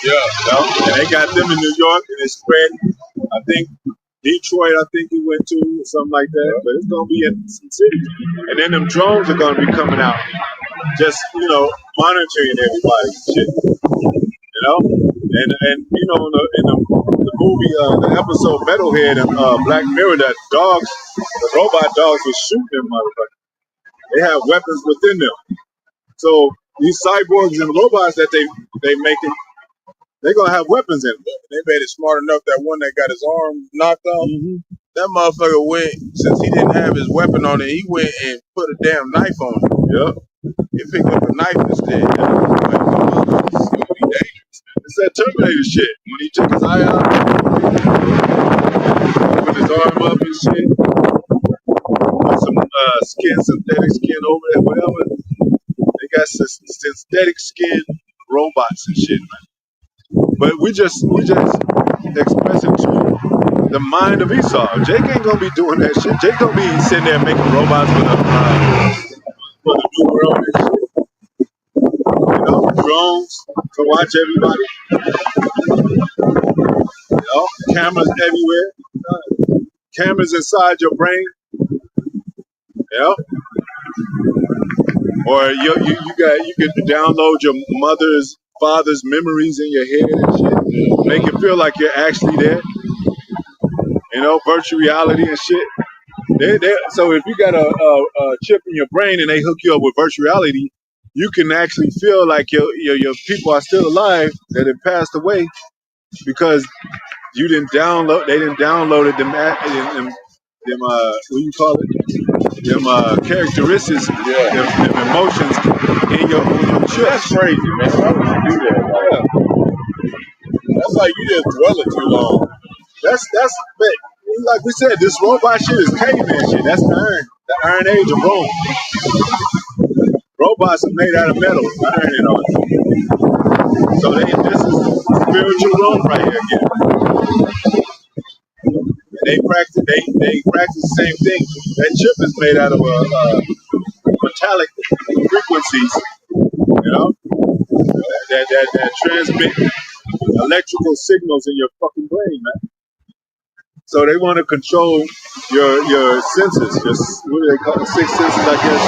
Yeah. You know? And they got them in New York and it's spread. I think Detroit, he went to, or something like that. But it's gonna be in some cities. And then them drones are gonna be coming out. Just, monitoring everybody and shit. You know? And you know, in the movie, the episode Metalhead and Black Mirror, the robot dogs was shooting them motherfuckers. They have weapons within them. So these cyborgs and robots that they making, they're gonna have weapons in them. They made it smart enough that one that got his arm knocked off, that motherfucker went, since he didn't have his weapon on it, he went and put a damn knife on it. Yep. He picked up a knife instead. It's gonna be dangerous. It's that Terminator shit. When he took his eye out, put his arm up and shit, put some synthetic skin over there, whatever. They got synthetic skin robots and shit, man. But we just expressing to the mind of Esau. Jake ain't gonna be doing that shit. Jake gonna be sitting there making robots for the new world and shit. You know, drones to watch everybody. You know, cameras everywhere. Cameras inside your brain. You know? Or you can download your mother's, father's memories in your head and shit. Make it feel like you're actually there. You know, virtual reality and shit. So if you got a chip in your brain and they hook you up with virtual reality, you can actually feel like your people are still alive that have passed away because they didn't download them what do you call it? Them characteristics, them emotions in your chip. That's crazy, man. Why would you do that? That's like you just dwell it too long. That's like we said, this robot shit is caveman shit. That's the iron age of Rome. Robots are made out of metal, iron and all. So this is spiritual Rome right here again. And they practice the same thing. That chip is made out of metallic frequencies, you know, that transmit electrical signals in your fucking brain, man. So they want to control your senses. What do they call it? 6 senses, I guess.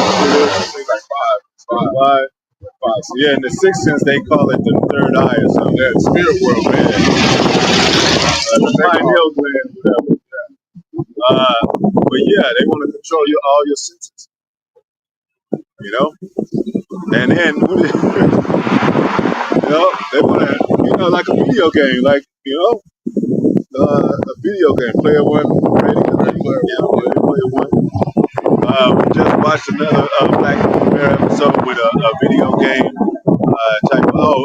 Like five. So yeah, in the 6th sense, they call it the third eye or something. That spirit world, man. The pineal gland, whatever. Yeah. But yeah, they want to control all your senses. You know? And then, they want to, like a video game, like, a video game. Player one, ready? Player one. We just watched another Black Mirror episode with a video game type of,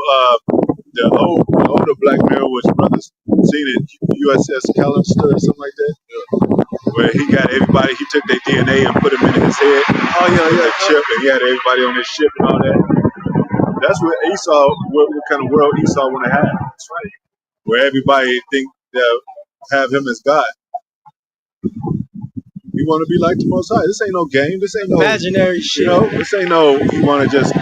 the older Black Mirror was brothers seen it USS Callister or something like that. Where he got everybody, he took their DNA and put them in his head. Oh yeah, chip, and he had everybody on his ship and all that. That's what Esau, what kind of world Esau want to have. That's right. Where everybody think that have him as God. We want to be like the Most High. This ain't no game. This ain't no imaginary shit. You know, this ain't no. You want to just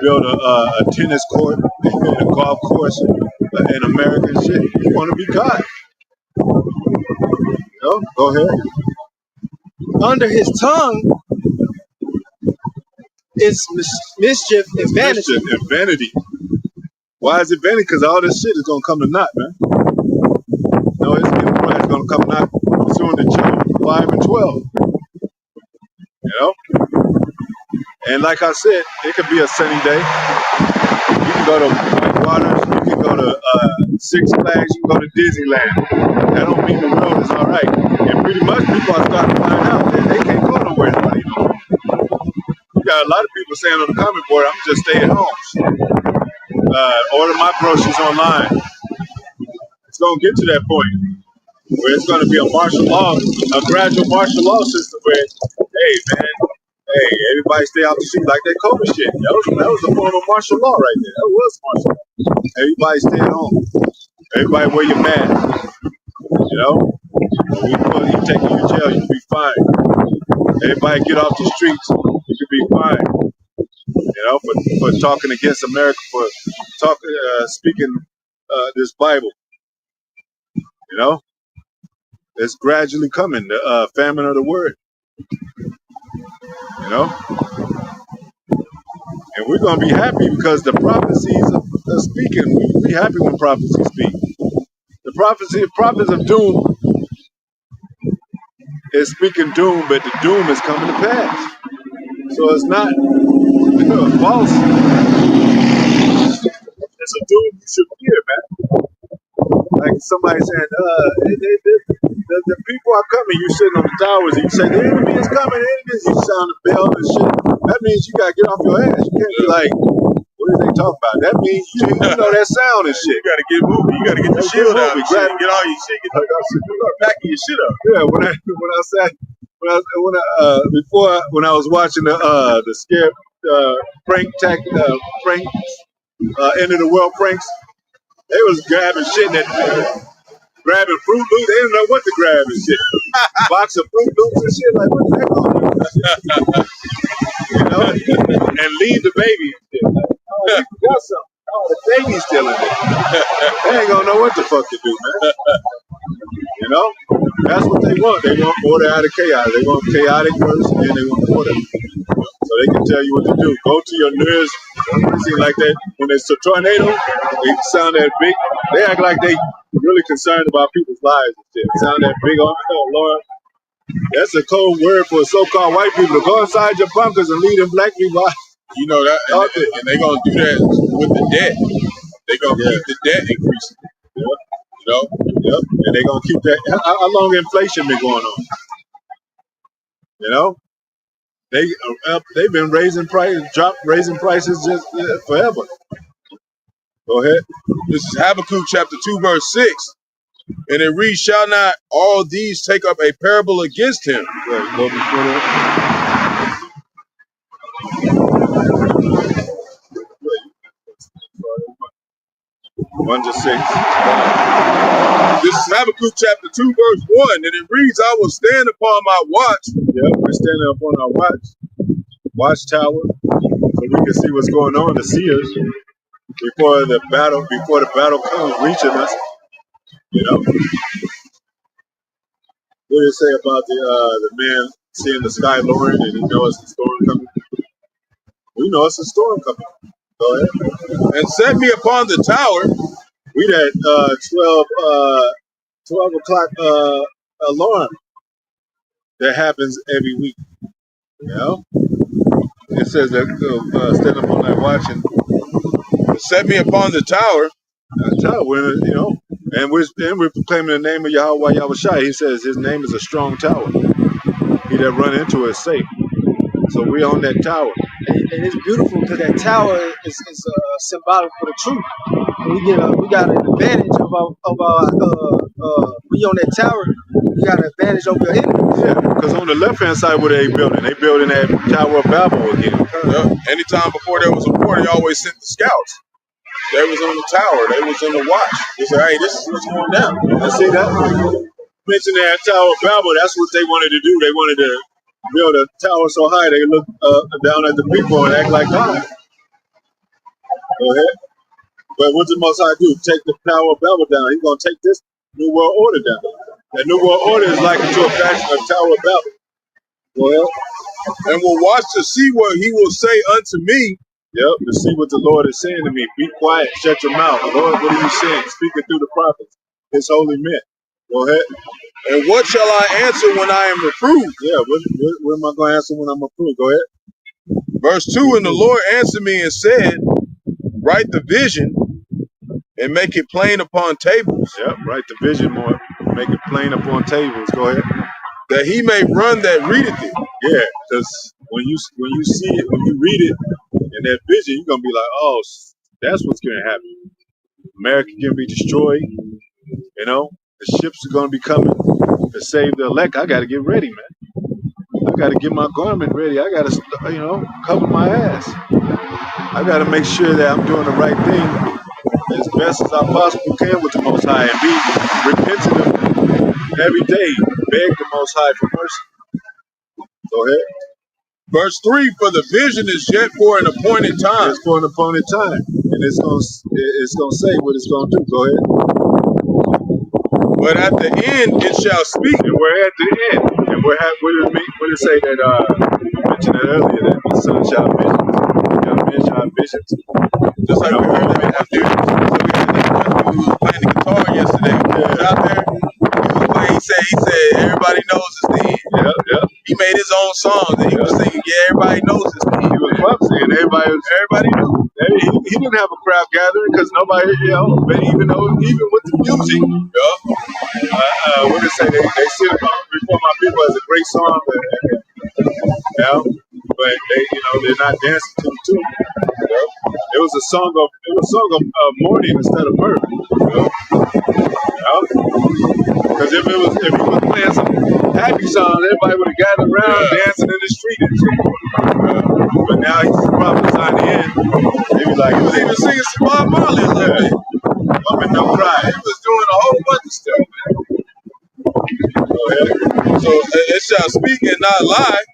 build a tennis court, a golf course, in American shit. You want to be God. You know, go ahead. Under his tongue is mischief and vanity. Mischief and vanity. Why is it vanity? Because all this shit is gonna come to naught, man. No, his enterprise is gonna come to naught soon to Job 5 and 12. You know? And like I said, it could be a sunny day. You can go to Whitewaters, you can go to Six Flags, you can go to Disneyland. That don't mean the world is all right. And pretty much people are starting to find out that they can't go nowhere. You know? You got a lot of people saying on the comment board, I'm just stay at home. Order my groceries online. It's going to get to that point where it's going to be a martial law, a gradual martial law system where, hey, man, hey, everybody stay out the street like that COVID shit. That was a form of martial law right there. That was martial law. Everybody stay at home. Everybody wear your mask. You know? When you take you to jail, you can be fined. Everybody get off the streets, you can be fined. You know, for talking against America, for speaking this Bible. You know, it's gradually coming. The famine of the word. You know, and we're gonna be happy because the prophecies are speaking. We be happy when prophecies speak. The prophets of doom is speaking doom, but the doom is coming to pass. So it's not false. It's a doom you should fear, man. Like somebody saying, the people are coming. You sitting on the towers and you say, the enemy is coming, the enemy is. You sound the bell and shit. That means you gotta get off your ass. You can't be like, what are they talking about? That means you know that sound and shit. You gotta get moving. You gotta get your shield out. Get all your shit. Get packing your shit up. Yeah, when I was watching the scare prank end of the world pranks, they was grabbing shit that grabbing Fruit Loops. They didn't know what to grab and shit. Box of Fruit Loops and shit. Like, what's that going on? You know? And leave the baby and shit. Like, oh, we forgot something. Oh, the baby's still in there. They ain't gonna know what the fuck to do, man. You know? That's what they want. They want order out of chaos. They want chaotic first, and then they want order. So they can tell you what to do. Go to your nearest, see like that, when it's a tornado, they sound that big. They act like they really concerned about people's lives and shit. Sound that big on, oh Lord. That's a cold word for so-called white people to go inside your bunkers and lead them black people out. You know that, and they're gonna do that with the debt. They're gonna keep the debt increasing. Yep. You know? Yep. And they're gonna keep that. How long inflation been going on? You know? They've been raising prices just forever. Go ahead. This is Habakkuk chapter 2, verse 6. And it reads, shall not all these take up a parable against him? Right, go before that. 1 to 6. This is Habakkuk chapter 2, verse 1. And it reads, I will stand upon my watch. Yep, we're standing upon our watchtower, so we can see what's going on, to see us before the battle comes reaching us. You know, what do you say about the man seeing the sky lowering and he knows it's a storm coming? We know it's a storm coming. Go ahead. And set me upon the tower. We that 12 o'clock alarm that happens every week. You know, it says that stand up on that watch and set me upon the tower. You know, and we're proclaiming the name of Yahweh Yahushai. He says his name is a strong tower. He that run into it is safe. So we on that tower. And it's beautiful because that tower is symbolic for the truth. And we got an advantage of our we on that tower. you got an advantage over your enemy. Yeah, because on the left-hand side, what are they building? They building that Tower of Babel again. Yep. Anytime before there was a war, they always sent the scouts. They was on the tower. They was on the watch. They said, hey, this is what's going down. I see that. Mention that Tower of Babel, that's what they wanted to do. They wanted to build a tower so high they look down at the people and act like God. Go ahead. But what the Most High do? Take the Tower of Babel down. He's going to take this New World Order down. That New World Order is like to a fashion of Tower of Babel. Go ahead. And we'll watch to see what he will say unto me. Yep, to see what the Lord is saying to me. Be quiet, shut your mouth. Lord, what are you saying? Speaking through the prophets, his holy men. Go ahead. And what shall I answer when I am reproved? Yeah, what am I going to answer when I'm approved? Go ahead. Verse 2, and the Lord answered me and said, write the vision and make it plain upon tables. Yep, write the vision more. Make it plain upon tables. Go ahead. That he may run that readeth it. Yeah, because when you see it, when you read it in that vision, you're gonna be like, oh, that's what's gonna happen. America can be destroyed. You know, the ships are gonna be coming to save the elect. I gotta get ready, man. I gotta get my garment ready. I gotta, cover my ass. I gotta make sure that I'm doing the right thing as best as I possibly can with the Most High and be repentant every day. Beg the Most High for mercy. Go ahead. Verse 3, for the vision is yet for an appointed time. It's for an appointed time. And it's gonna say what it's gonna do. Go ahead. But at the end it shall speak. And we're at the end. And what did it say that you mentioned it earlier, that the son shall have visions, young men shall have visions. Just like we heard that have visions. So we had this one who was playing the guitar yesterday. He was out there. He said everybody knows it's the end. Yeah. He made his own songs and he was singing, yeah, everybody knows it's the end. He was clumsy and everybody knew. He didn't have a crowd gathering because nobody, but even with the music, what did it say? They sit before my people as a great song, but they're not dancing to the tune. It was a song of mourning instead of murder. Because if he was playing some happy songs, everybody would have gathered around dancing in the street and shit. But now he's prophesying the end. He was like, he was even singing some Bob Marley a little bit. Woman don't cry. He was doing a whole bunch of stuff, man. Go ahead. So it shall speak and not lie.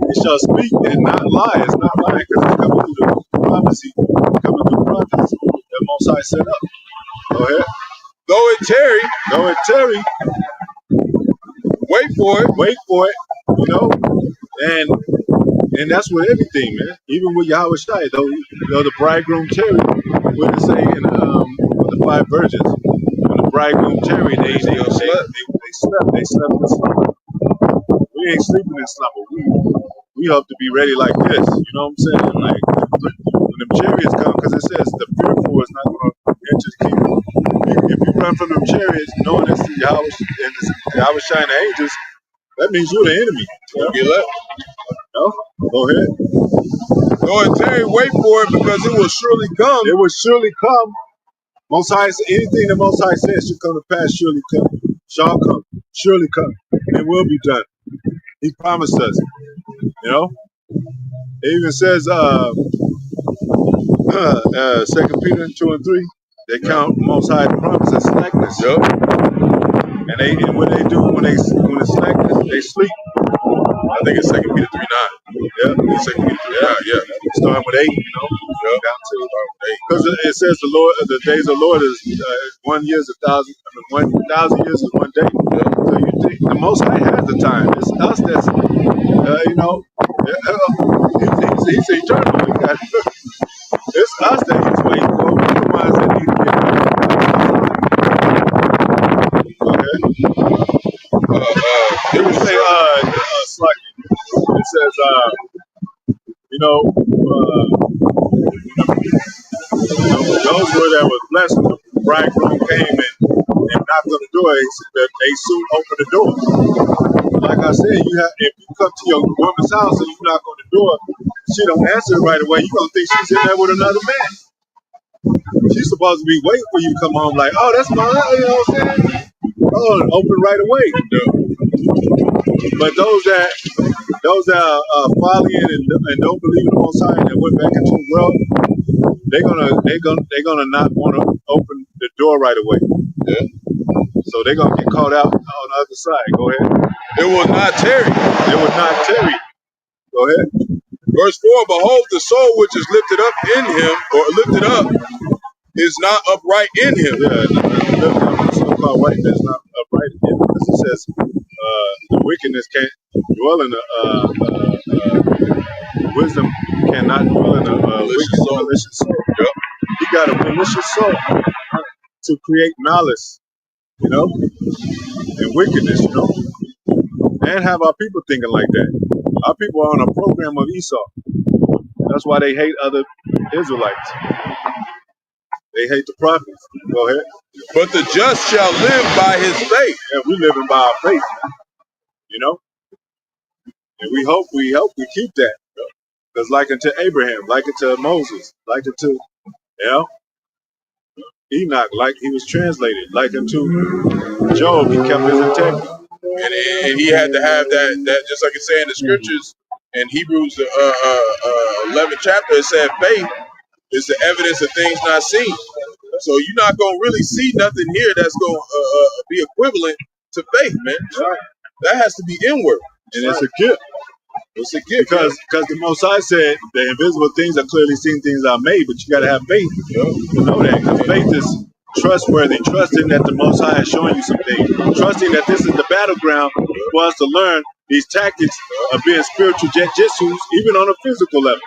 It shall speak and not lie. It's not lying because it's coming through the prophecy, coming through prophets that Most High set up. Go ahead. Though it tarry, wait for it, and that's with everything, man. Even with Yahweh Shai, though the bridegroom tarry, what did it say in the 5 virgins? When the bridegroom tarried, they slept in slumber. We ain't sleeping in slumber. We hope to be ready like this. You know what I'm saying? Like when the chariots come, because it says the fearful is not going to enter the kingdom. If you run from them chariots, knowing it's Yahweh Shai and the angels, that means you're the enemy. Get left. No? Go ahead. Though it tarry, wait for it, because it will surely come. It will surely come. Most High, anything the Most High says should come to pass, surely come. Shall come. Surely come. It will be done. He promised us. It even says 2 Peter 2 and 3, they count Most High the promise as slackness. Yep. And what they do when it's slackness, they sleep. I think it's 2 Peter 3:9. Yeah, it's 2 Peter 3:9. Yeah. Starting with 8, down to 8. Because it says the days of the Lord is 1 year is 1,000. 1,000 years is 1 day. So you think the Most High has the time. It's us that's he's eternal. It's us that he's waiting for. We're the ones that need to get it would say it says those were that was blessed when the bridegroom came and knocked on the door, they soon opened the door. Like I said, if you come to your woman's house and you knock on the door, she don't answer right away, you're gonna think she's in there with another man. She's supposed to be waiting for you to come home like, oh, that's my, you know what I'm saying? Oh, open right away. But those that are following and don't believe in the Most High and went back into the world, they're gonna not want to open the door right away. Yeah. So they're gonna get caught out on the other side. Go ahead. It will not tarry. It would not tarry. Go ahead. Verse 4, behold, the soul which is lifted up in him, or lifted up, is not upright in him. Yeah, the so-called rightness is not upright in him, because it says the wickedness can't dwell in wisdom cannot dwell in a malicious soul. Yep. He got a malicious soul to create malice, and wickedness, and have our people thinking like that. Our people are on a program of Esau. That's why they hate other Israelites. They hate the prophets. Go ahead. But the just shall live by his faith. Yeah, we living by our faith, and we hope we keep that. Because like unto Abraham, like unto Moses, like unto Enoch, like he was translated, like unto Job, he kept his integrity. And he had to have that just like it said in the scriptures in Hebrews 11th chapter, it said faith is the evidence of things not seen. So you're not going to really see nothing here that's going to be equivalent to faith, man. Right. That has to be inward. And it's a gift. It's a gift. Because the Most High said the invisible things are clearly seen, things are made, but you got to have faith to know that. Because faith is trustworthy, trusting that the Most High is showing you some things, trusting that this is the battleground for us to learn these tactics of being spiritual jujitsus, even on a physical level.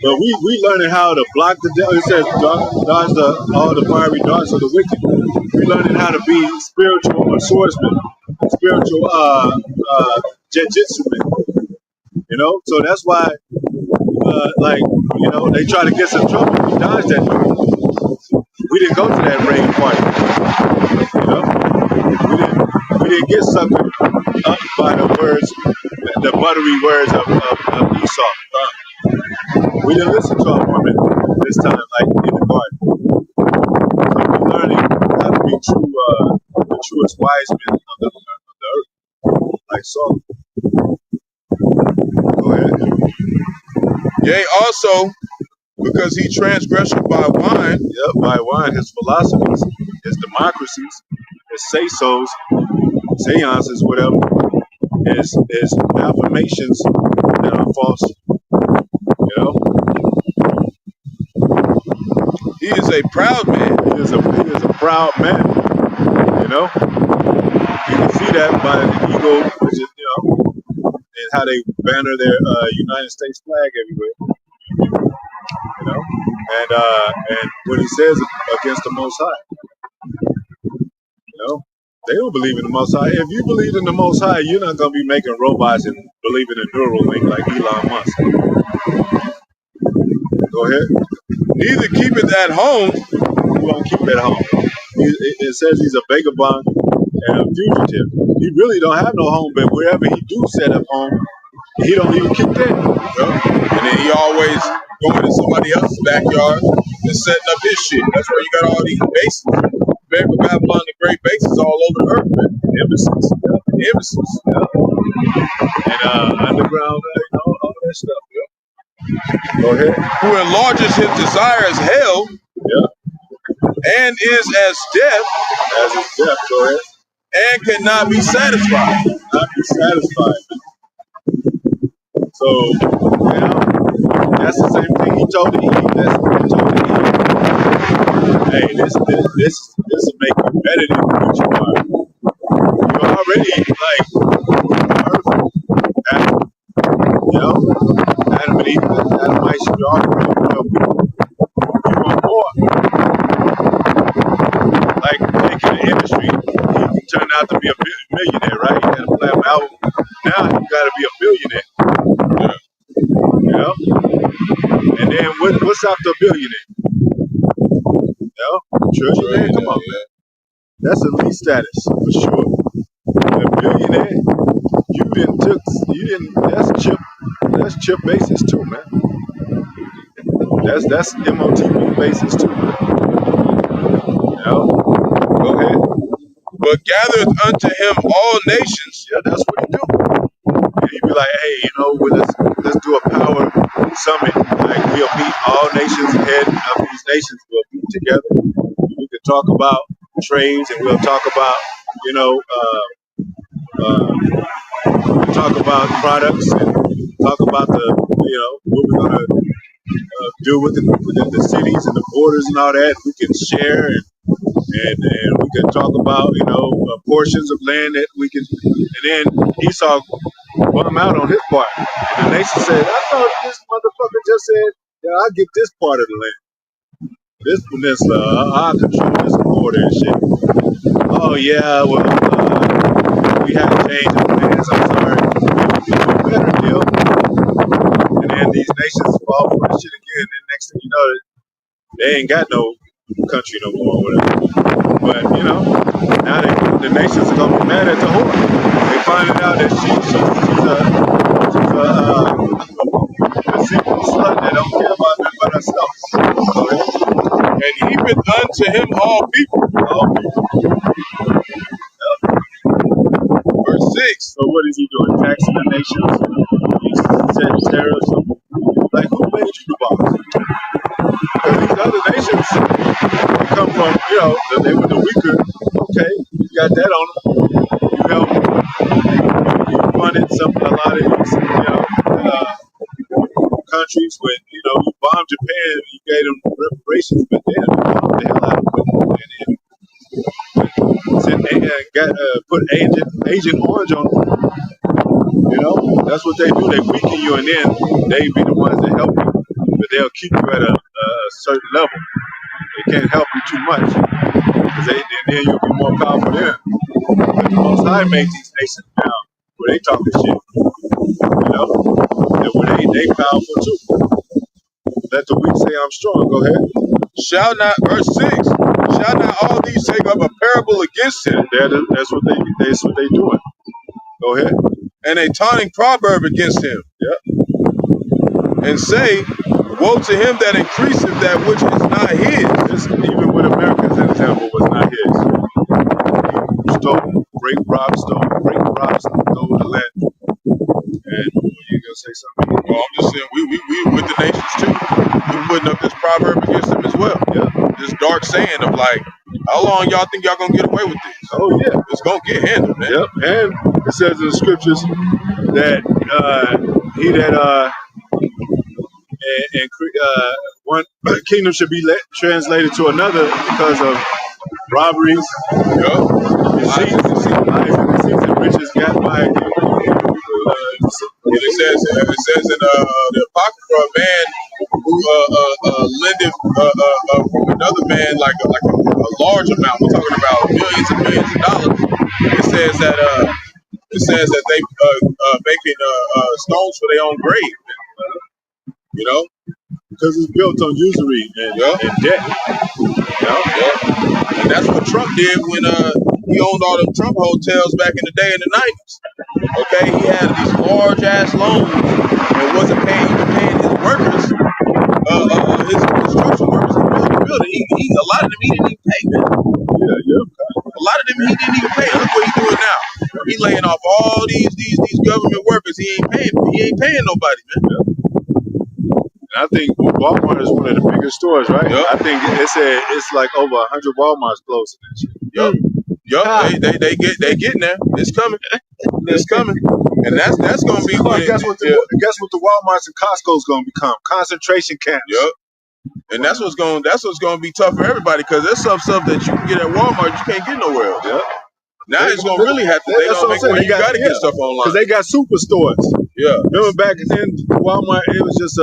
But we learning how to block the devil. It says dodge all the fiery darts of the wicked. We learning how to be spiritual swordsmen, spiritual jujitsu men. So that's why, they try to get us in trouble. We dodged that door. We didn't go to that raid party. We didn't get sucked up by the words, the buttery words of Esau. We didn't listen to our woman this time, like in the garden. So we're learning how to be the truest wise men of the earth, like Saul. Go ahead. Yea, also, because he transgressed by wine. Yep, by wine, his philosophies, his democracies, his say-sos, seances, whatever, his affirmations that are false, He is a proud man. He is a proud man, You can see that by the eagle, which is, and how they banner their United States flag everywhere, and what he says against the Most High, they don't believe in the Most High. If you believe in the Most High, you're not going to be making robots and believing in Neuralink like Elon Musk. Go ahead. Neither keepeth at home. He won't keep at home. It says he's a vagabond and a fugitive. He really don't have no home, but wherever he do set up home, he don't even keep that. And then he always going to somebody else's backyard and setting up his shit. That's where you got all these bases. Babylon, the great bases all over the earth, man. Embassies. And underground, all that stuff. Go ahead. Who enlarges his desires hell. And is as death. Go ahead. And cannot be satisfied. Not be satisfied. So that's the same thing he told Eve. That's what he told Eve. Hey, this will make you better than what you are. You're already perfect. Adam and Eve, Adamites, you already you want more. Like making the industry, he turned out to be a millionaire, right? He had a platinum album. Now you got to be a billionaire. And then what's after a billionaire? Trillionaire? Come on, man. That's elite status for sure. A billionaire, that's chip basis too, man. That's MOTB basis too, man. Go ahead. but gathereth unto him all nations. Yeah, that's what he do. And he'd be like, hey, well, let's do a power summit. Like we'll meet all nations, head of these nations will meet together. We can talk about trades, and we'll talk about, talk about products, and talk about what we're gonna do with the cities and the borders and all that. We can share, and we can talk about portions of land that we can. And then Esau bum out on his part, and the nation said, "I thought this motherfucker just said, yeah, I get this part of the land, this peninsula, I control this border and shit." Oh yeah, well we had to change the plans. I'm sorry. We do a better deal. And then these nations fall for this shit again. And then next thing you know, they ain't got no country no more, whatever. But now the nations are gonna be mad at the whore. They finding out that she's a simple slut that don't care about nothing but herself. And heapeth unto him all people. All people. Verse 6. So what is he doing? Taxing the nations? He said tariffs. Like, who made you the boss? Because these other nations come from, they were the weaker. Okay, you got that on them. You helped. You funded a lot of these, countries when, you bombed Japan, you gave them reparations, but then you bombed the hell out of them. And put Agent Orange on them. That's what they do. They weaken you, and then they be the ones that help you, but they'll keep you at a certain level. They can't help you too much, because then you'll be more powerful than them. But the Most High made these nations now where they talking shit, and where they powerful too. Let the weak say I'm strong. Go ahead. Shall not, verse 6, shall not all these take up a parable against him? That's what they doing. Go ahead. And a taunting proverb against him. Yep. And say, woe to him that increaseth that which is not his. Even with America's example was not his. He stole, robbed the land. And you gonna say something? Well, I'm just saying, we with the nations too. We putting up this proverb against them as well. Yeah. This dark saying of like, how long y'all think y'all gonna get away with this? Oh yeah, it's gonna get handled, man. Yep. And it says in the scriptures that he that one kingdom should be translated to another because of robberies, deceit, and riches got by it says in the Apocrypha, a man who lendeth from another man like a large amount. We're talking about millions and millions of dollars. It says that they making stones for their own grave. Because it's built on usury and debt. And that's what Trump did when he owned all them Trump hotels back in the day in the 90s. Okay, he had these large ass loans and wasn't paying his workers, his construction workers to build the building. A lot of them he didn't even pay, man. Yeah. A lot of them he didn't even pay. Look what he's doing now. He laying off all these government workers. He ain't paying nobody, man. Yeah. And I think Walmart is one of the biggest stores, right? Yep. I think it's like over 100 Walmarts closing and shit. Yup. They getting there. It's coming. It's coming. And that's gonna be guess what the Walmarts and Costco's gonna become? Concentration camps. Yep. And that's what's gonna be tough for everybody, because there's some stuff that you can get at Walmart you can't get nowhere else. Yep. Now it's gonna really have to. They gonna make where you gotta get stuff online because they got superstores. Yeah. Remember back then, Walmart, it was just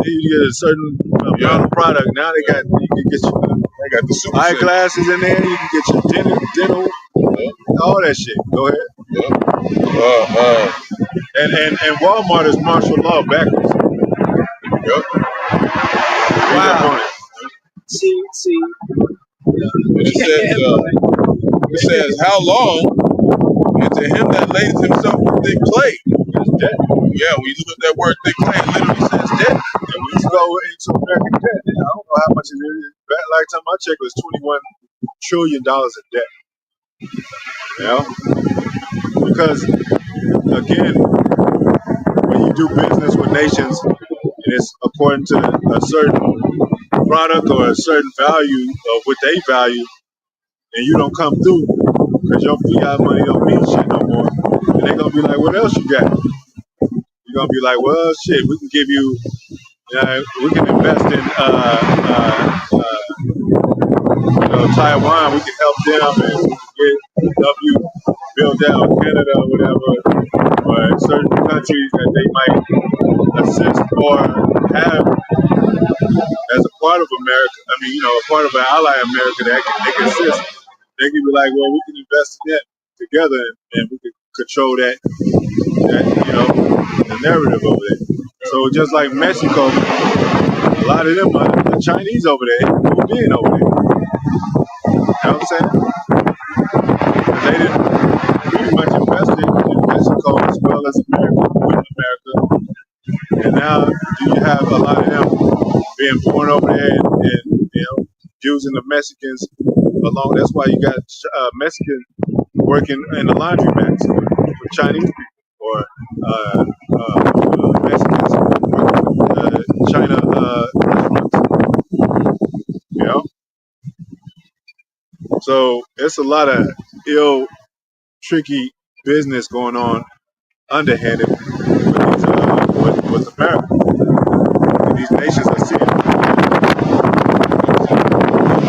you get a certain amount of product. Now you can get they got the super eyeglasses in there. You can get your dental, all that shit. Go ahead. And Walmart is martial law backwards. Yep. Wow. See. It says, how long? And to him that layeth himself with thick clay. It's debt. Yeah, when you look at that word thick clay, it literally says debt. And when you go into American debt, I don't know how much it is. Last time I checked, it was $21 trillion in debt. You know, because again, when you do business with nations, and it's according to a certain product or a certain value of what they value, and you don't come through because your fiat money don't mean shit no more, and they're gonna be like, "What else you got?" You're gonna be like, "Well, shit, we can give you, we can invest in, Taiwan. We can help them, and we can help you build out Canada or whatever, or certain countries that they might assist or have as a part of America. I mean, a part of an ally America that they can assist. They can be like, well, we can invest in that together, and we can control the narrative over there. So just like Mexico, a lot of them are the Chinese over there, moved in over there. You know what I'm saying? Because they didn't pretty much invested in Mexico as well as America, with America. And now you have a lot of them being born over there and using the Mexicans along. That's why you got Mexican working in the laundromats for Chinese people, or Mexicans working China restaurants. You know, so it's a lot of tricky business going on underhanded with America. And these nations are seeing.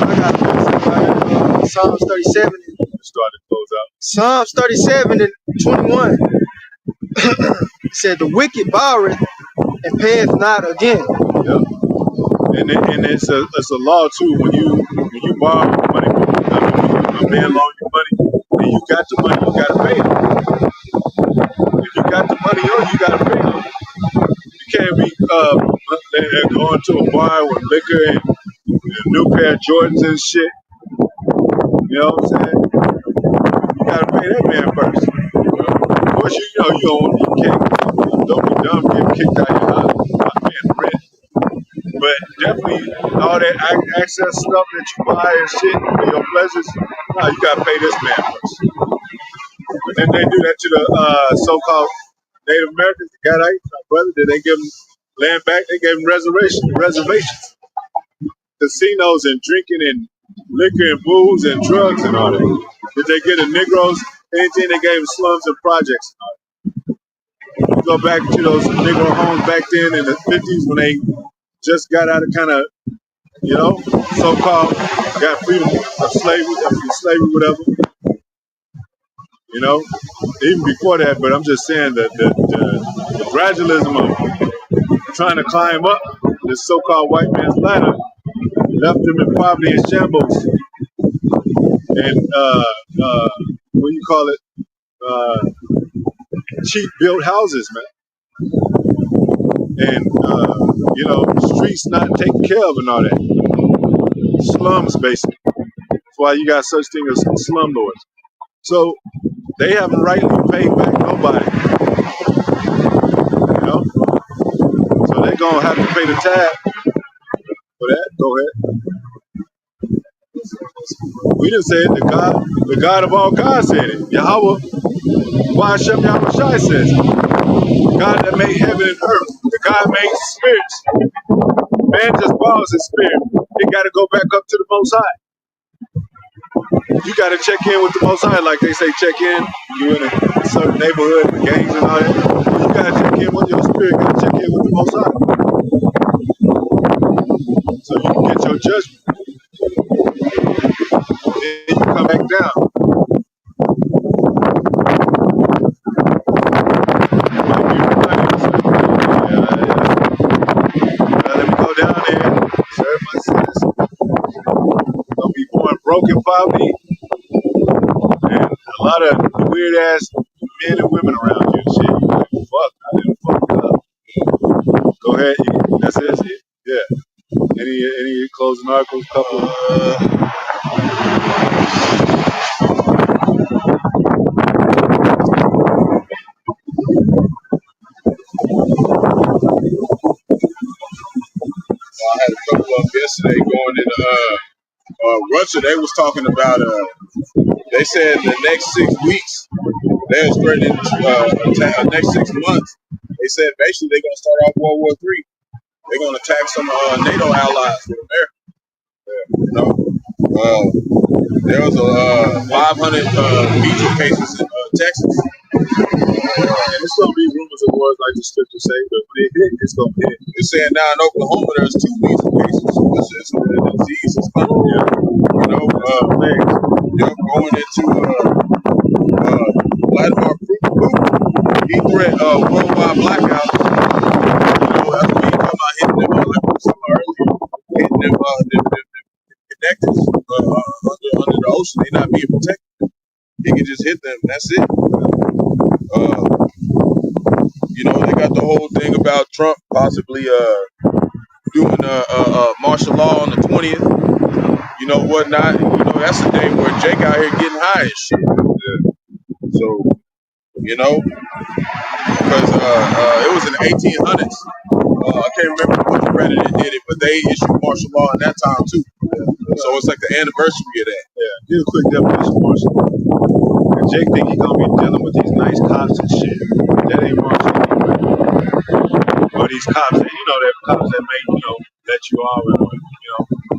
I got Psalms 37. Start to close out. Psalms 37 and 21 said, "The wicked borroweth and payeth not again." Yep. And it's a law too. When you borrow money, a man loan you money, and you got the money, you gotta pay it. If you got the money on, you gotta pay it. You can't be going to a bar with liquor and a new pair of Jordans and shit. You know what I'm saying? You gotta pay that man first. Of course, you don't be dumb getting kicked out of your house, not paying rent. But definitely all that access stuff that you buy and shit for your pleasures, you gotta pay this man first. And then they do that to the so-called Native Americans, the Gadites, my brother. Did they give them land back? They gave them reservations, casinos and drinking and liquor and booze and drugs and all that. Did they get the Negroes anything? They gave them slums and projects and all that. You go back to those Negro homes back then in the 50s when they just got out of kind of, so-called got freedom of slavery, whatever. Even before that, but I'm just saying that the gradualism of trying to climb up this so-called white man's ladder left them in poverty and shambles and what do you call it? Cheap built houses, man. And streets not taken care of and all that. Slums, basically. That's why you got such thing as slumlords. So they haven't rightly paid back nobody. So they're gonna have to pay the tab for that. Go ahead. We didn't say it. The God of all gods said it. Yahweh, Hashem Yahweh Shai says it. The God that made heaven and earth. The God made spirits. Man just borrows his spirit. It got to go back up to the Most High. You got to check in with the Most High, like they say, check in. You in a certain neighborhood, the gangs and all that. You got to check in with your spirit. Got to check in with the Most High, so you can get your judgment. Then you come back down. Let me go down there. Serve my sins. Gonna be born broken, poverty, and a lot of weird ass men and women around you and shit. You're like, fuck, I didn't fuck up. Go ahead. That's it. Yeah. Any closing articles? Couple. I had a couple of them yesterday going into Russia. They was talking about They said the next 6 weeks, they're threatening next 6 months. They said basically they're gonna start off World War III. They're gonna attack some NATO allies with America. You know, there was a 500 measles cases in Texas. And it's gonna be rumors of wars like the scripture say, but when it hit, it's gonna hit. It's saying now in Oklahoma there's 2 measles cases. It's the disease is coming. Yeah. You know, going into Vladimir Putin. He threatened worldwide blackout. You know, after he come out hitting them like we saw earlier, hitting them connectors under the ocean, they not being protected. He can just hit them. That's it. You know, they got the whole thing about Trump possibly doing martial law on the 20th. You know, whatnot. You know, that's the day where Jake out here getting high and shit. Yeah. So, you know, because it was in the 1800s. I can't remember what president did it, but they issued martial law in that time too. Yeah. So it's like the anniversary of that. Yeah. Give a quick definition of martial law. And Jake think he's gonna be dealing with these nice cops and shit. That ain't martial law. Or these cops that that cops that may let you off and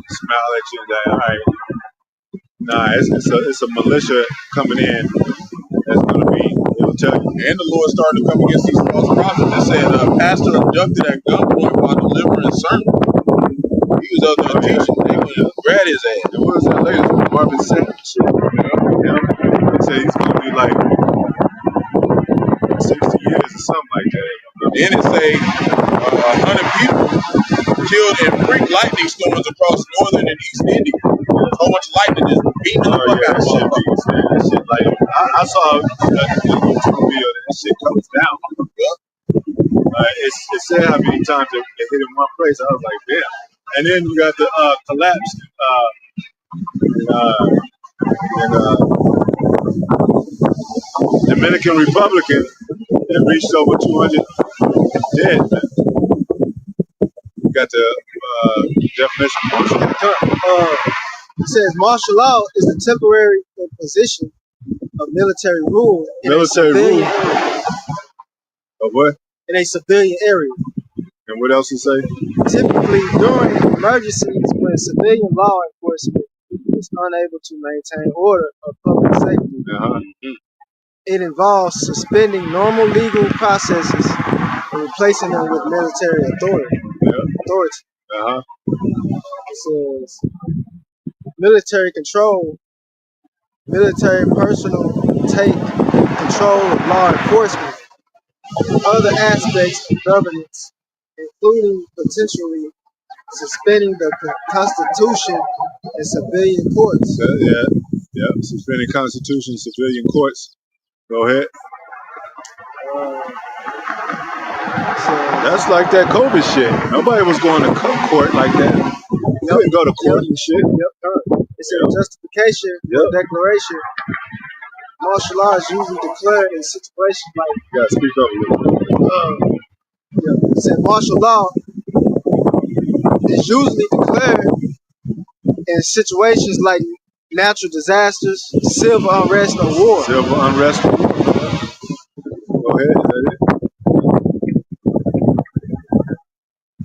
smile at you and say, all right. Nah, it's a militia coming in that's gonna be, it'll tell you. And the Lord started to come against these false prophets that said pastor abducted at gunpoint while delivering sermon. He was out there teaching. They went and grabbed his ass. And what was that latest one? Marvin Sapp shit. They say he's gonna be like 60 years or something like that. Then it say 100 people killed in freak lightning storms across northern and east India. So much lightning just beating the fuck out of that shit like I saw a YouTube video that shit comes down. It said how many times it hit in one place. I was like, damn. And then you got the collapse in Dominican Republic that reached over 200 dead. You got the definition of martial law. It says martial law is the temporary imposition of military rule in military rule of what? In a civilian area. And what else you say? Typically during emergencies when civilian law enforcement is unable to maintain order or public safety. It involves suspending normal legal processes and replacing them with military authority. It says military control. Military personnel take control of law enforcement and other aspects of governance, including potentially suspending the Constitution and civilian courts. Suspending Constitution, civilian courts. Go ahead. That's like that COVID shit. Nobody was going to court like that. You couldn't go to court and shit. It said justification or declaration. Martial law is usually declared in situations like. You gotta speak up a little bit. It said martial law is usually declared in situations like natural disasters, civil unrest, or war. Civil unrest or war. Go ahead. Is that it?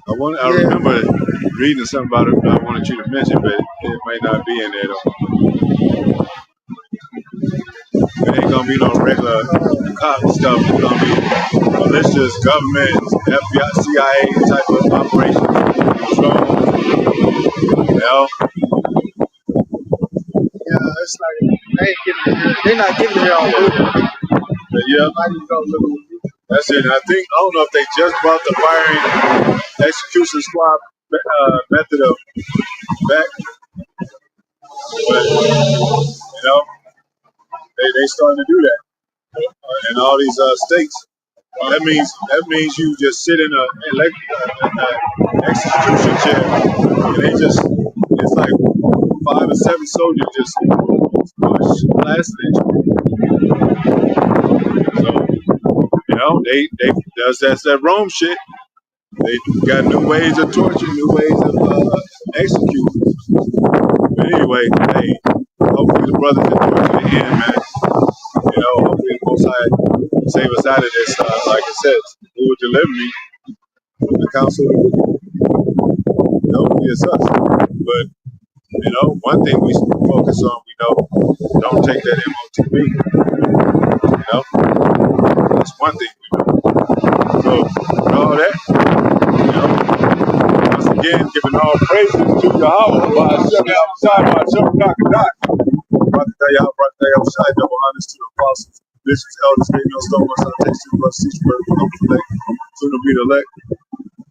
I remember reading something about it I wanted you to mention, but it may not be in there though. It ain't gonna be no regular cop stuff. It's gonna be militias, government, FBI, CIA type of operations. It's like they're not getting here on Google. That's it. I don't know if they just brought the firing execution squad method of back, but they starting to do that in all these states. That means you just sit in an execution chair, and it's like 5 or 7 soldiers just blasting at you. So that's that Rome shit. They got new ways of torture, new ways of executing. But anyway, hey, hopefully the brothers into it to the end, man. You know, hopefully the Most High save us out of this. Like it says, who would deliver me from the council? Hopefully it's us. But, you know, one thing we focus on, we know, don't take that MOTB. You know, that's one thing we know. So, with all that, you know, once again, giving all praises to Yahweh, by Hashem, outside, by Hashem, Knockadat. Rakatayah, Rakatayah, Shai, double honors to the apostles, bishops, elders, great millstones, scientists, plus teach word, soon to be the elect.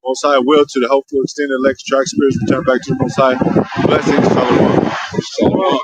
Most High will to the hopeful extended elect track spirits return back to the Most High. Blessings, Shalom. Shalom.